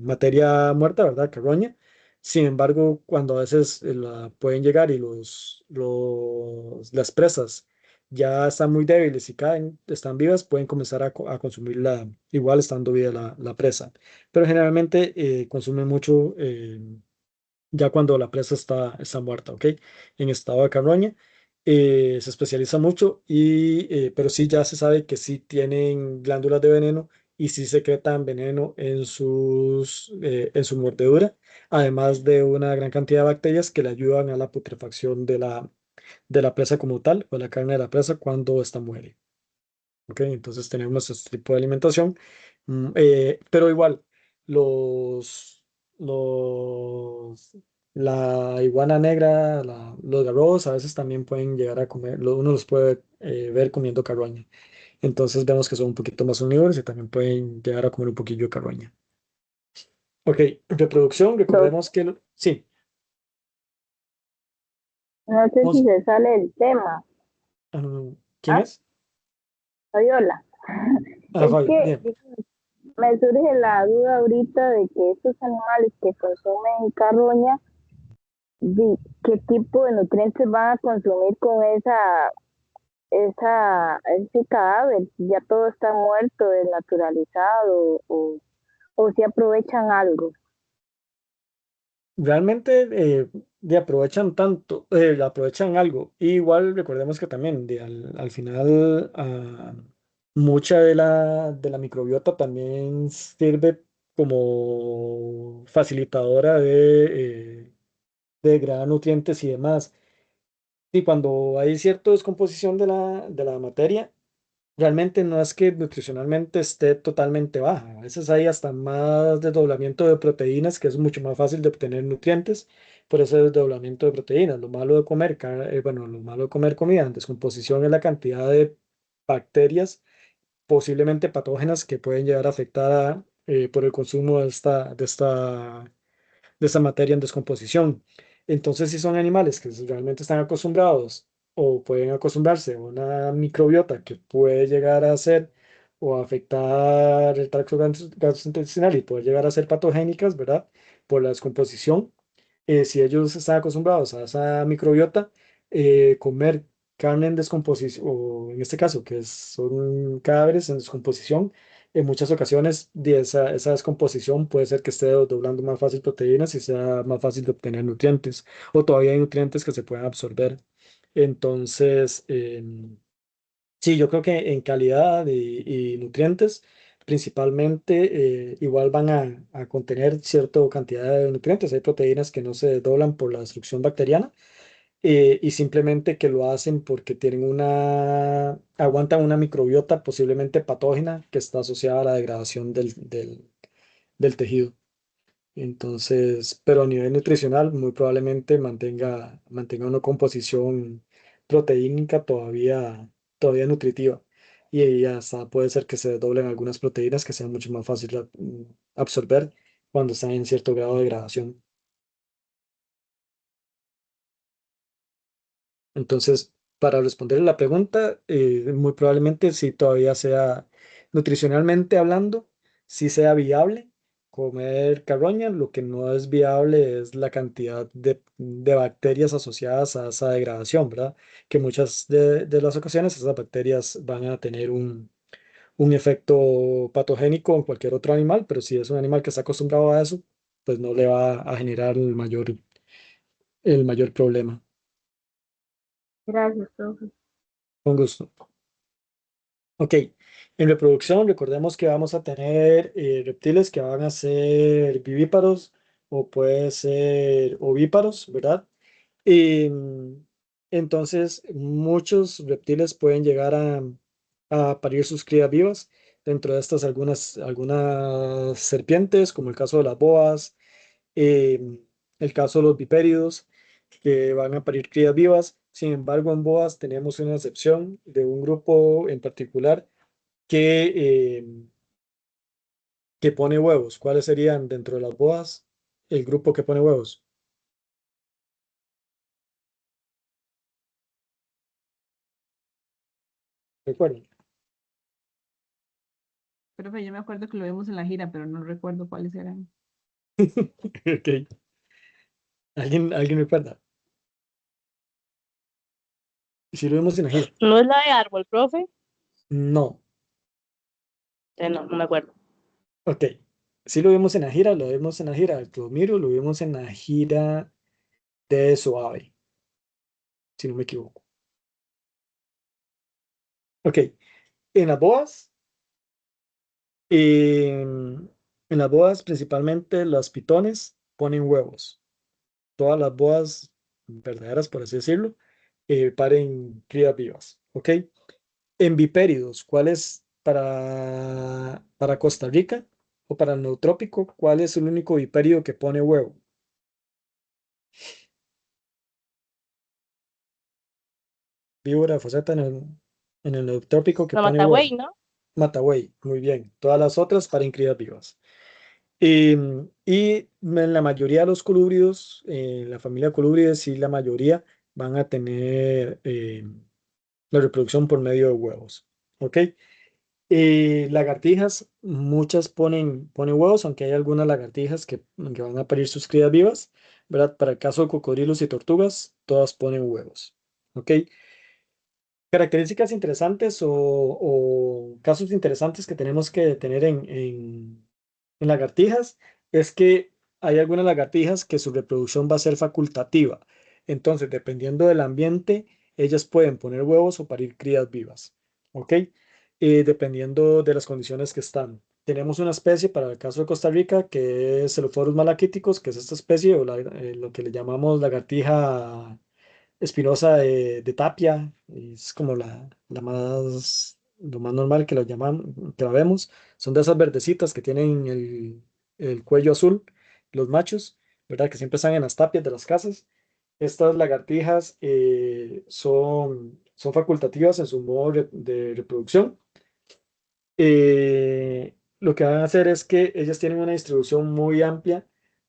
materia muerta, ¿verdad? Carroña. Sin embargo, cuando a veces la pueden llegar y las presas ya están muy débiles y caen, están vivas, pueden comenzar a consumirla igual estando viva la presa. Pero generalmente consumen mucho ya cuando la presa está muerta, ¿ok? En estado de carroña. Se especializa mucho, pero sí ya se sabe que sí tienen glándulas de veneno y sí secretan veneno en su mordedura, además de una gran cantidad de bacterias que le ayudan a la putrefacción de la presa como tal, o la carne de la presa cuando ésta muere. ¿Ok? Entonces tenemos este tipo de alimentación, pero igual, los, los, la iguana negra, los garrobos a veces también pueden llegar a comer, uno los puede ver comiendo carroña. Entonces vemos que son un poquito más omnívoros y también pueden llegar a comer un poquillo de carroña. Ok, reproducción, recordemos que, sí, No sé si vamos, se sale el tema. ¿quién Ah, es? Fabiola. Ah, Es Fabi, que bien. me surge la duda ahorita de que estos animales que consumen carroña, ¿qué tipo de nutrientes van a consumir con ese cadáver? Si ya todo está muerto, desnaturalizado, o si aprovechan algo. Realmente aprovechan tanto, aprovechan algo. Y igual recordemos que también al final mucha de la microbiota también sirve como facilitadora de degradar nutrientes y demás. Y cuando hay cierta descomposición de la materia, realmente no es que nutricionalmente esté totalmente baja. A veces hay hasta más desdoblamiento de proteínas, que es mucho más fácil de obtener nutrientes por ese desdoblamiento de proteínas. Lo malo de comer, bueno, lo malo de comer comida en descomposición es la cantidad de bacterias posiblemente patógenas que pueden llegar a afectar por el consumo de esta materia en descomposición. Entonces, si son animales que realmente están acostumbrados o pueden acostumbrarse a una microbiota que puede llegar a ser o afectar el tracto gastrointestinal y puede llegar a ser patogénicas, ¿verdad? Por la descomposición, si ellos están acostumbrados a esa microbiota, comer carne en descomposición, o en este caso, son cadáveres en descomposición, en muchas ocasiones esa descomposición puede ser que esté doblando más fácil proteínas y sea más fácil de obtener nutrientes, o todavía hay nutrientes que se pueden absorber. Entonces, sí, yo creo que en calidad y nutrientes, principalmente, igual van a contener cierta cantidad de nutrientes. Hay proteínas que no se doblan por la destrucción bacteriana, y simplemente que lo hacen porque aguantan una microbiota posiblemente patógena que está asociada a la degradación del tejido. Entonces, pero a nivel nutricional, muy probablemente mantenga una composición proteínica todavía nutritiva. Y hasta puede ser que se doblen algunas proteínas que sean mucho más fáciles de absorber cuando están en cierto grado de degradación. Entonces, para responder la pregunta, muy probablemente sí todavía sea, nutricionalmente hablando, sí sea viable comer carroña. Lo que no es viable es la cantidad de bacterias asociadas a esa degradación, ¿verdad? Que muchas de las ocasiones esas bacterias van a tener un efecto patogénico en cualquier otro animal, pero si es un animal que está acostumbrado a eso, pues no le va a generar el mayor problema. Gracias, profe. Con gusto. Ok, en reproducción recordemos que vamos a tener reptiles que van a ser vivíparos o puede ser ovíparos, ¿verdad? Y entonces muchos reptiles pueden llegar a parir sus crías vivas. Dentro de estas algunas serpientes, como el caso de las boas, eh, el caso de los vipéridos, que van a parir crías vivas. Sin embargo, en boas tenemos una excepción de un grupo en particular que, que pone huevos. ¿Cuáles serían dentro de las boas el grupo que pone huevos? Recuerden. Profe, yo me acuerdo que lo vimos en la gira, pero no recuerdo cuáles eran. Ok. ¿Alguien recuerda? Si lo vimos en la gira. ¿No es la de árbol, profe? No. No, no me acuerdo. Ok. Si lo vimos en la gira, lo vimos en la gira del Clomiro, lo vimos en la gira de Suave, si no me equivoco. Ok. En las boas En las bodas, principalmente las pitones ponen huevos. Todas las bodas verdaderas, por así decirlo, paren crías vivas. ¿Ok? En vipéridos, ¿cuál es para Costa Rica o para el neotrópico? ¿Cuál es el único vipérido que pone huevo? Víbora foseta en el neotrópico que La pone huevo. Matagüey, ¿no? Matagüey, muy bien. Todas las otras paren crías vivas. Y en la mayoría de los colúbridos, la familia colúbrides, sí, la mayoría van a tener la reproducción por medio de huevos. ¿Ok? Lagartijas, muchas ponen huevos, aunque hay algunas lagartijas que van a parir sus crías vivas, ¿verdad? Para el caso de cocodrilos y tortugas, todas ponen huevos. ¿Ok? Características interesantes o casos interesantes que tenemos que tener en lagartijas es que hay algunas lagartijas que su reproducción va a ser facultativa. Entonces, dependiendo del ambiente, ellas pueden poner huevos o parir crías vivas. ¿Ok? Dependiendo de las condiciones que están. Tenemos una especie para el caso de Costa Rica que es Celophorus malaquiticus, que es esta especie o lo que le llamamos lagartija espinosa de tapia, es como lo más normal que que la vemos. Son de esas verdecitas que tienen el cuello azul, los machos, ¿verdad? Que siempre están en las tapias de las casas. Estas lagartijas son facultativas en su modo de reproducción. Lo que van a hacer es que ellas tienen una distribución muy amplia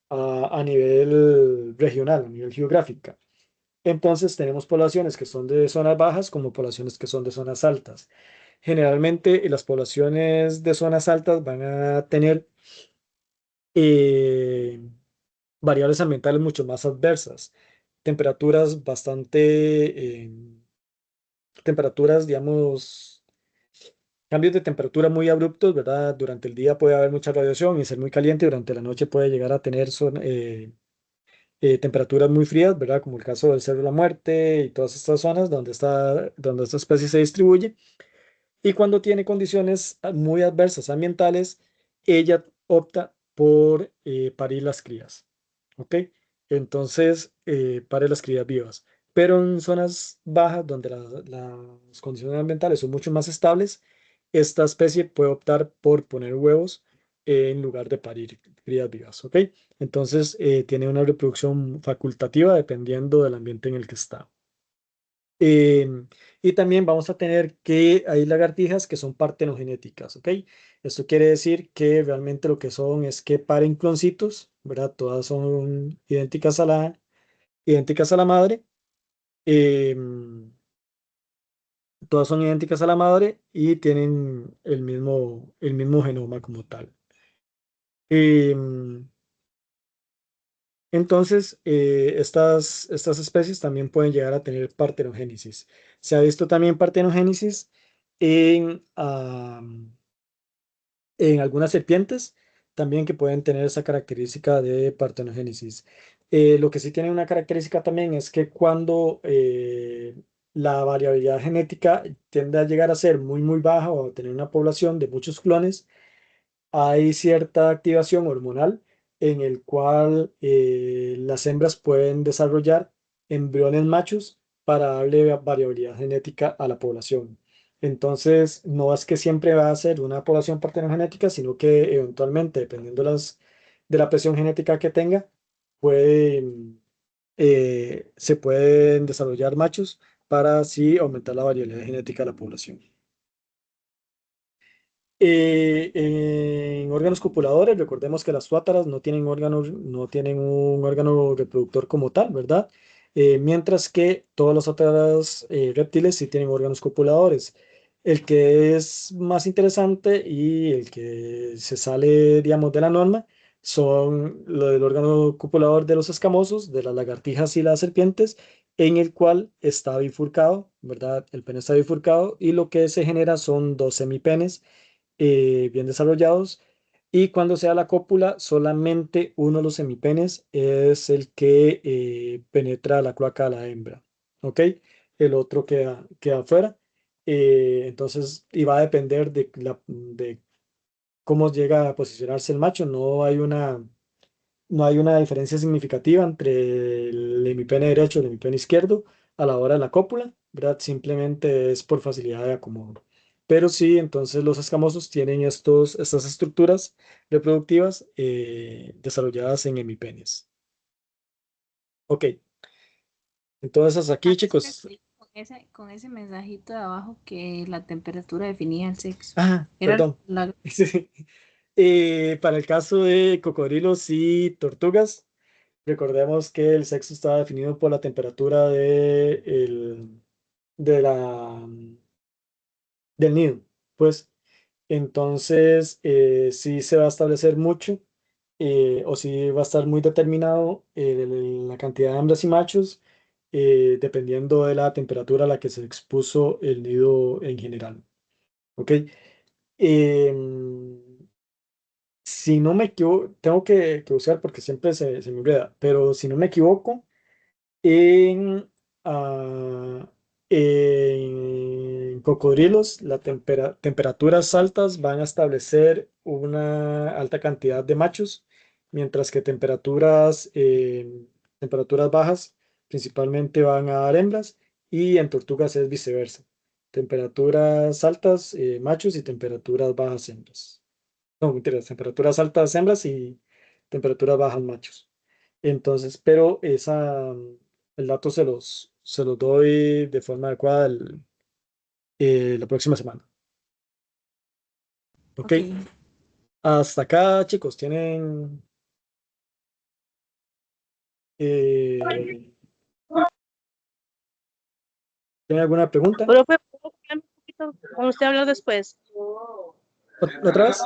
a nivel regional, a nivel geográfico. Entonces tenemos poblaciones que son de zonas bajas como poblaciones que son de zonas altas. Generalmente las poblaciones de zonas altas van a tener eh, variables ambientales mucho más adversas, temperaturas temperaturas, digamos, cambios de temperatura muy abruptos, ¿verdad? Durante el día puede haber mucha radiación y ser muy caliente, y durante la noche puede llegar a tener temperaturas muy frías, ¿verdad? Como el caso del Cerro de la Muerte y todas estas zonas donde esta especie se distribuye. Y cuando tiene condiciones muy adversas ambientales, ella opta por parir las crías. ¿Ok? Entonces, pare las crías vivas. Pero en zonas bajas, donde las condiciones ambientales son mucho más estables, esta especie puede optar por poner huevos en lugar de parir crías vivas. ¿Ok? Entonces, tiene una reproducción facultativa dependiendo del ambiente en el que está. Em, y también vamos a tener que hay lagartijas que son partenogenéticas, ¿ok? Esto quiere decir que realmente lo que son es que paren cloncitos, ¿verdad? Todas son idénticas a la madre. em, Todas son idénticas a la madre y tienen el mismo genoma como tal. Em, Entonces, estas especies también pueden llegar a tener partenogénesis. Se ha visto también partenogénesis en, en algunas serpientes, también que pueden tener esa característica de partenogénesis. Lo que sí tiene una característica también es que cuando la variabilidad genética tiende a llegar a ser muy, muy baja o a tener una población de muchos clones, hay cierta activación hormonal en el cual las hembras pueden desarrollar embriones machos para darle variabilidad genética a la población. Entonces, no es que siempre va a ser una población partenogenética, sino que eventualmente, dependiendo de la presión genética que tenga, se pueden desarrollar machos para así aumentar la variabilidad genética de la población. En órganos copuladores, recordemos que las tuátaras no tienen un órgano reproductor como tal, ¿verdad? Mientras que todos los otros reptiles sí tienen órganos copuladores. El que es más interesante y el que se sale, digamos, de la norma son lo del órgano copulador de los escamosos, de las lagartijas y las serpientes, en el cual está bifurcado, ¿verdad? El pene está bifurcado y lo que se genera son dos semipenes bien desarrollados. Y cuando sea la cópula, solamente uno de los semipenes es el que penetra la cloaca de la hembra. ¿Ok? El otro queda afuera. Entonces, y va a depender de cómo llega a posicionarse el macho. No hay una diferencia significativa entre el hemipene derecho y el hemipene izquierdo a la hora de la cópula, ¿verdad? Simplemente es por facilidad de acomodo. Pero sí, entonces los escamosos tienen estas estructuras reproductivas desarrolladas en hemipenes. Ok, entonces aquí, chicos. Con ese mensajito de abajo que la temperatura definía el sexo. Ah, Era perdón. Sí. Para el caso de cocodrilos y tortugas, recordemos que el sexo está definido por la temperatura de la, del nido. Pues entonces sí se va a establecer mucho o sí va a estar muy determinado la cantidad de hembras y machos dependiendo de la temperatura a la que se expuso el nido en general. ¿Ok? Em, si no me equivoco, tengo que buscar porque siempre se me olvida, pero si no me equivoco, en, ah, en cocodrilos, las temperaturas altas van a establecer una alta cantidad de machos, mientras que temperaturas bajas principalmente van a dar hembras, y en tortugas es viceversa. Temperaturas altas, machos, y temperaturas bajas, hembras. No, mentiras, temperaturas altas hembras y temperaturas bajas machos. Entonces, pero el dato se los doy de forma adecuada la próxima semana. Ok, Ok. hasta acá, chicos, eh, ¿tienen alguna pregunta? Profe, ¿puedo quedarme un poquito con usted a hablar después? ¿Otra vez?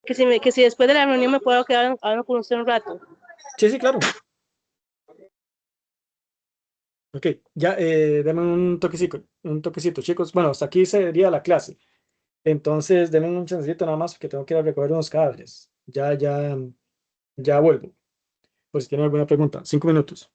Que si después de la reunión me puedo quedar hablando con usted un rato. Sí, sí, claro. Ok, ya, denme un toquecito, chicos. Bueno, hasta aquí sería la clase. Entonces, denme un chancecito nada más porque tengo que ir a recoger unos cadáveres. Ya vuelvo. Por si tienen alguna pregunta. 5 minutos.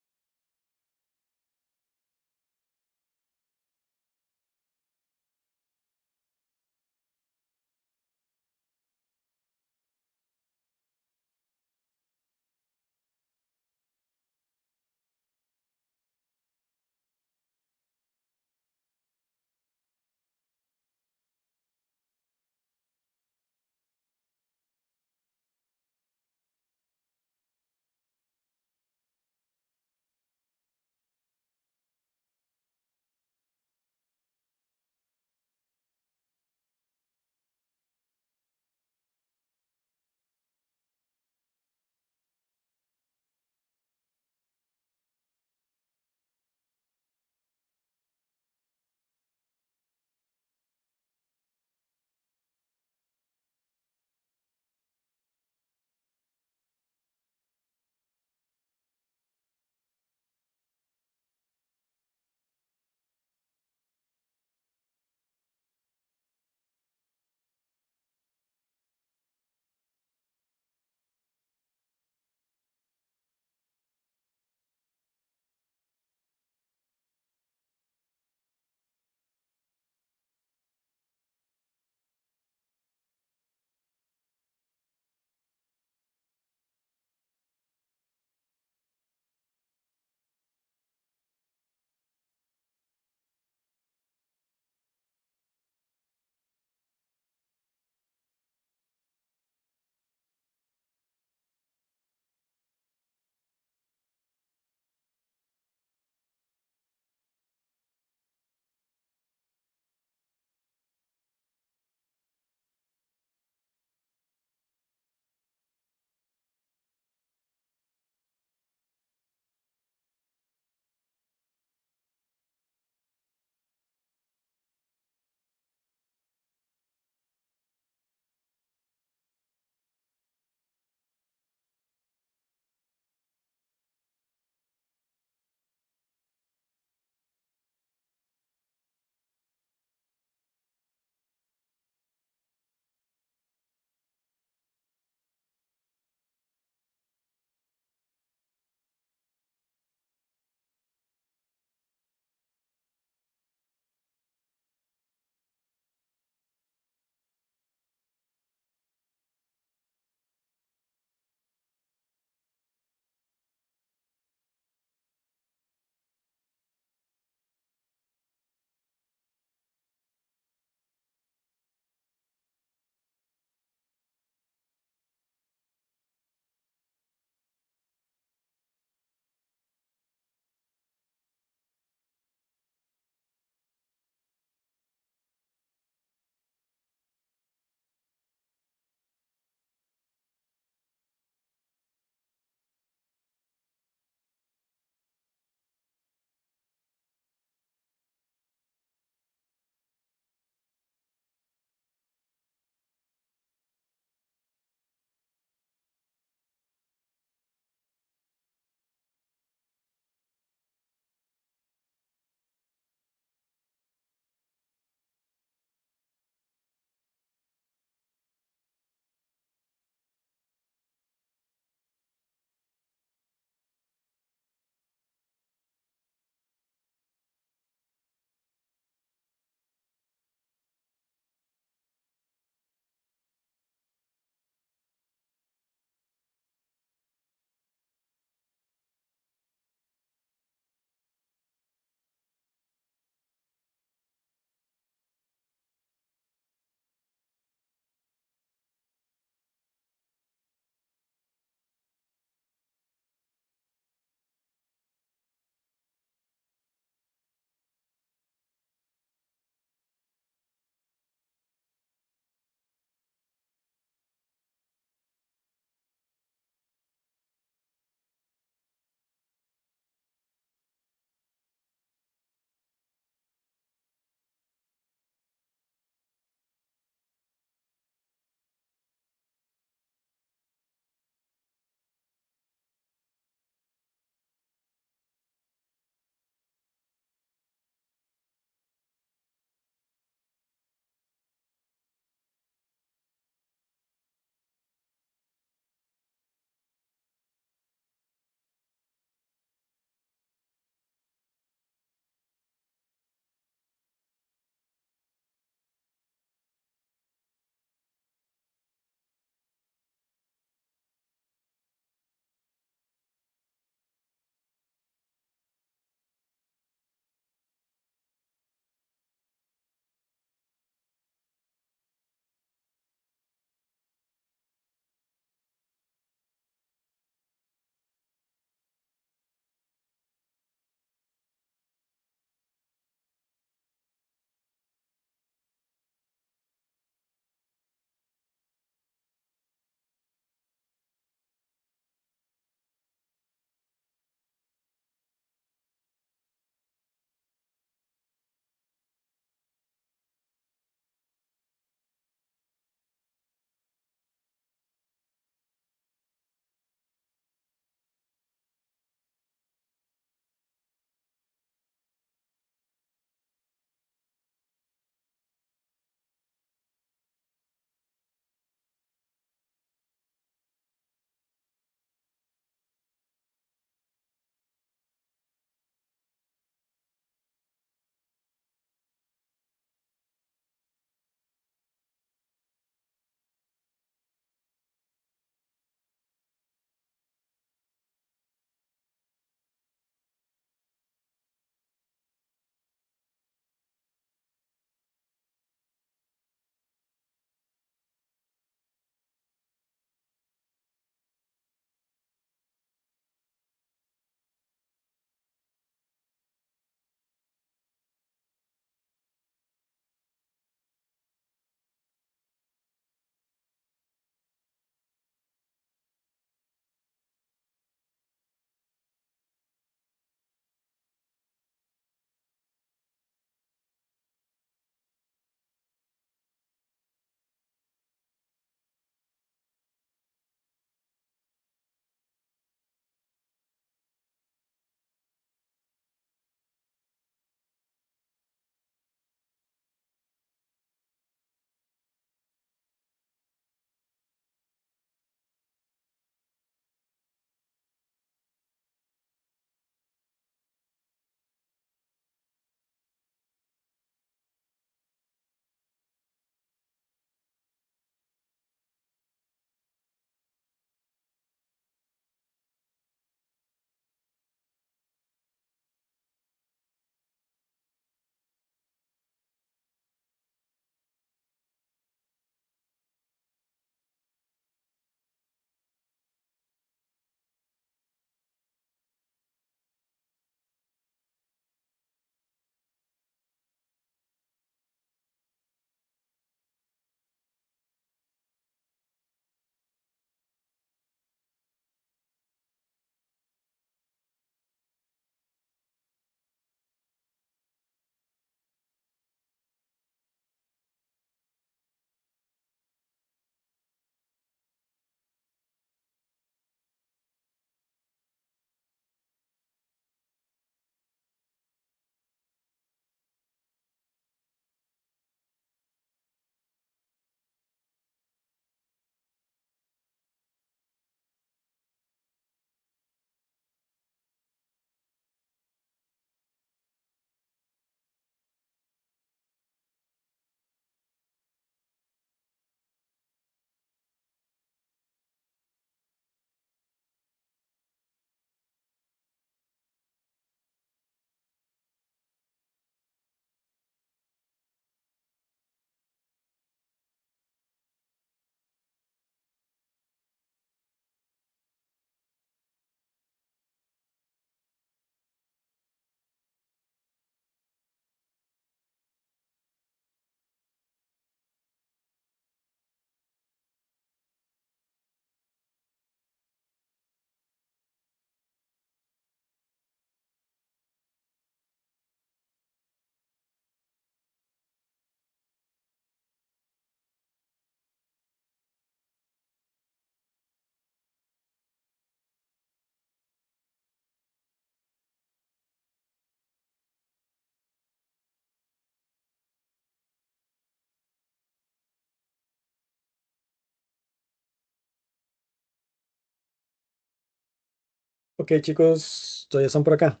Ok, chicos, todavía están por acá.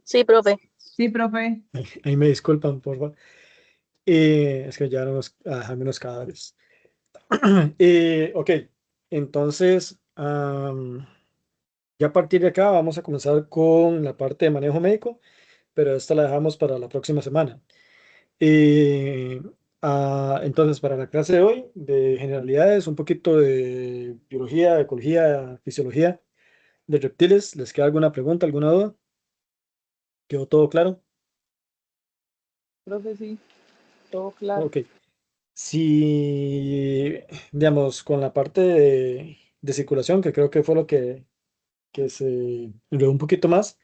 Sí, profe. Sí, profe. Ahí me disculpan, por favor. Es que ya no nos a dejarme los cadáveres. Ok, entonces, ya a partir de acá vamos a comenzar con la parte de manejo médico, pero esta la dejamos para la próxima semana. Eh, entonces, para la clase de hoy, de generalidades, un poquito de biología, ecología, fisiología de reptiles, ¿les queda alguna pregunta, alguna duda? ¿Quedó todo claro? Profe, sí, todo claro. Ok. Si, digamos, con la parte de circulación, que creo que fue lo que se enredó un poquito más,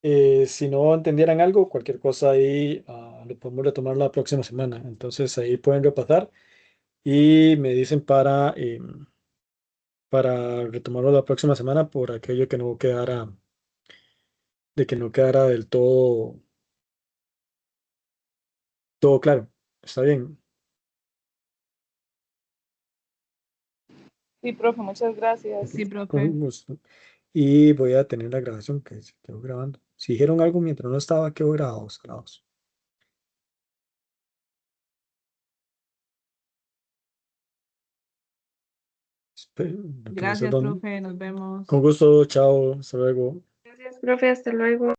si no entendieran algo, cualquier cosa ahí lo podemos retomar la próxima semana. Entonces ahí pueden repasar y me dicen para retomarlo la próxima semana por aquello que no quedara, de que no quedara del todo claro. ¿Está bien? Sí, profe, muchas gracias. Sí, profe. Con gusto. Y voy a tener la grabación que se quedó grabando. Si dijeron algo mientras no estaba, quedó grabado, salados. Lo que no sé Gracias, dónde. profe, nos vemos. Con gusto, chao, hasta luego. Gracias, profe. Hasta luego.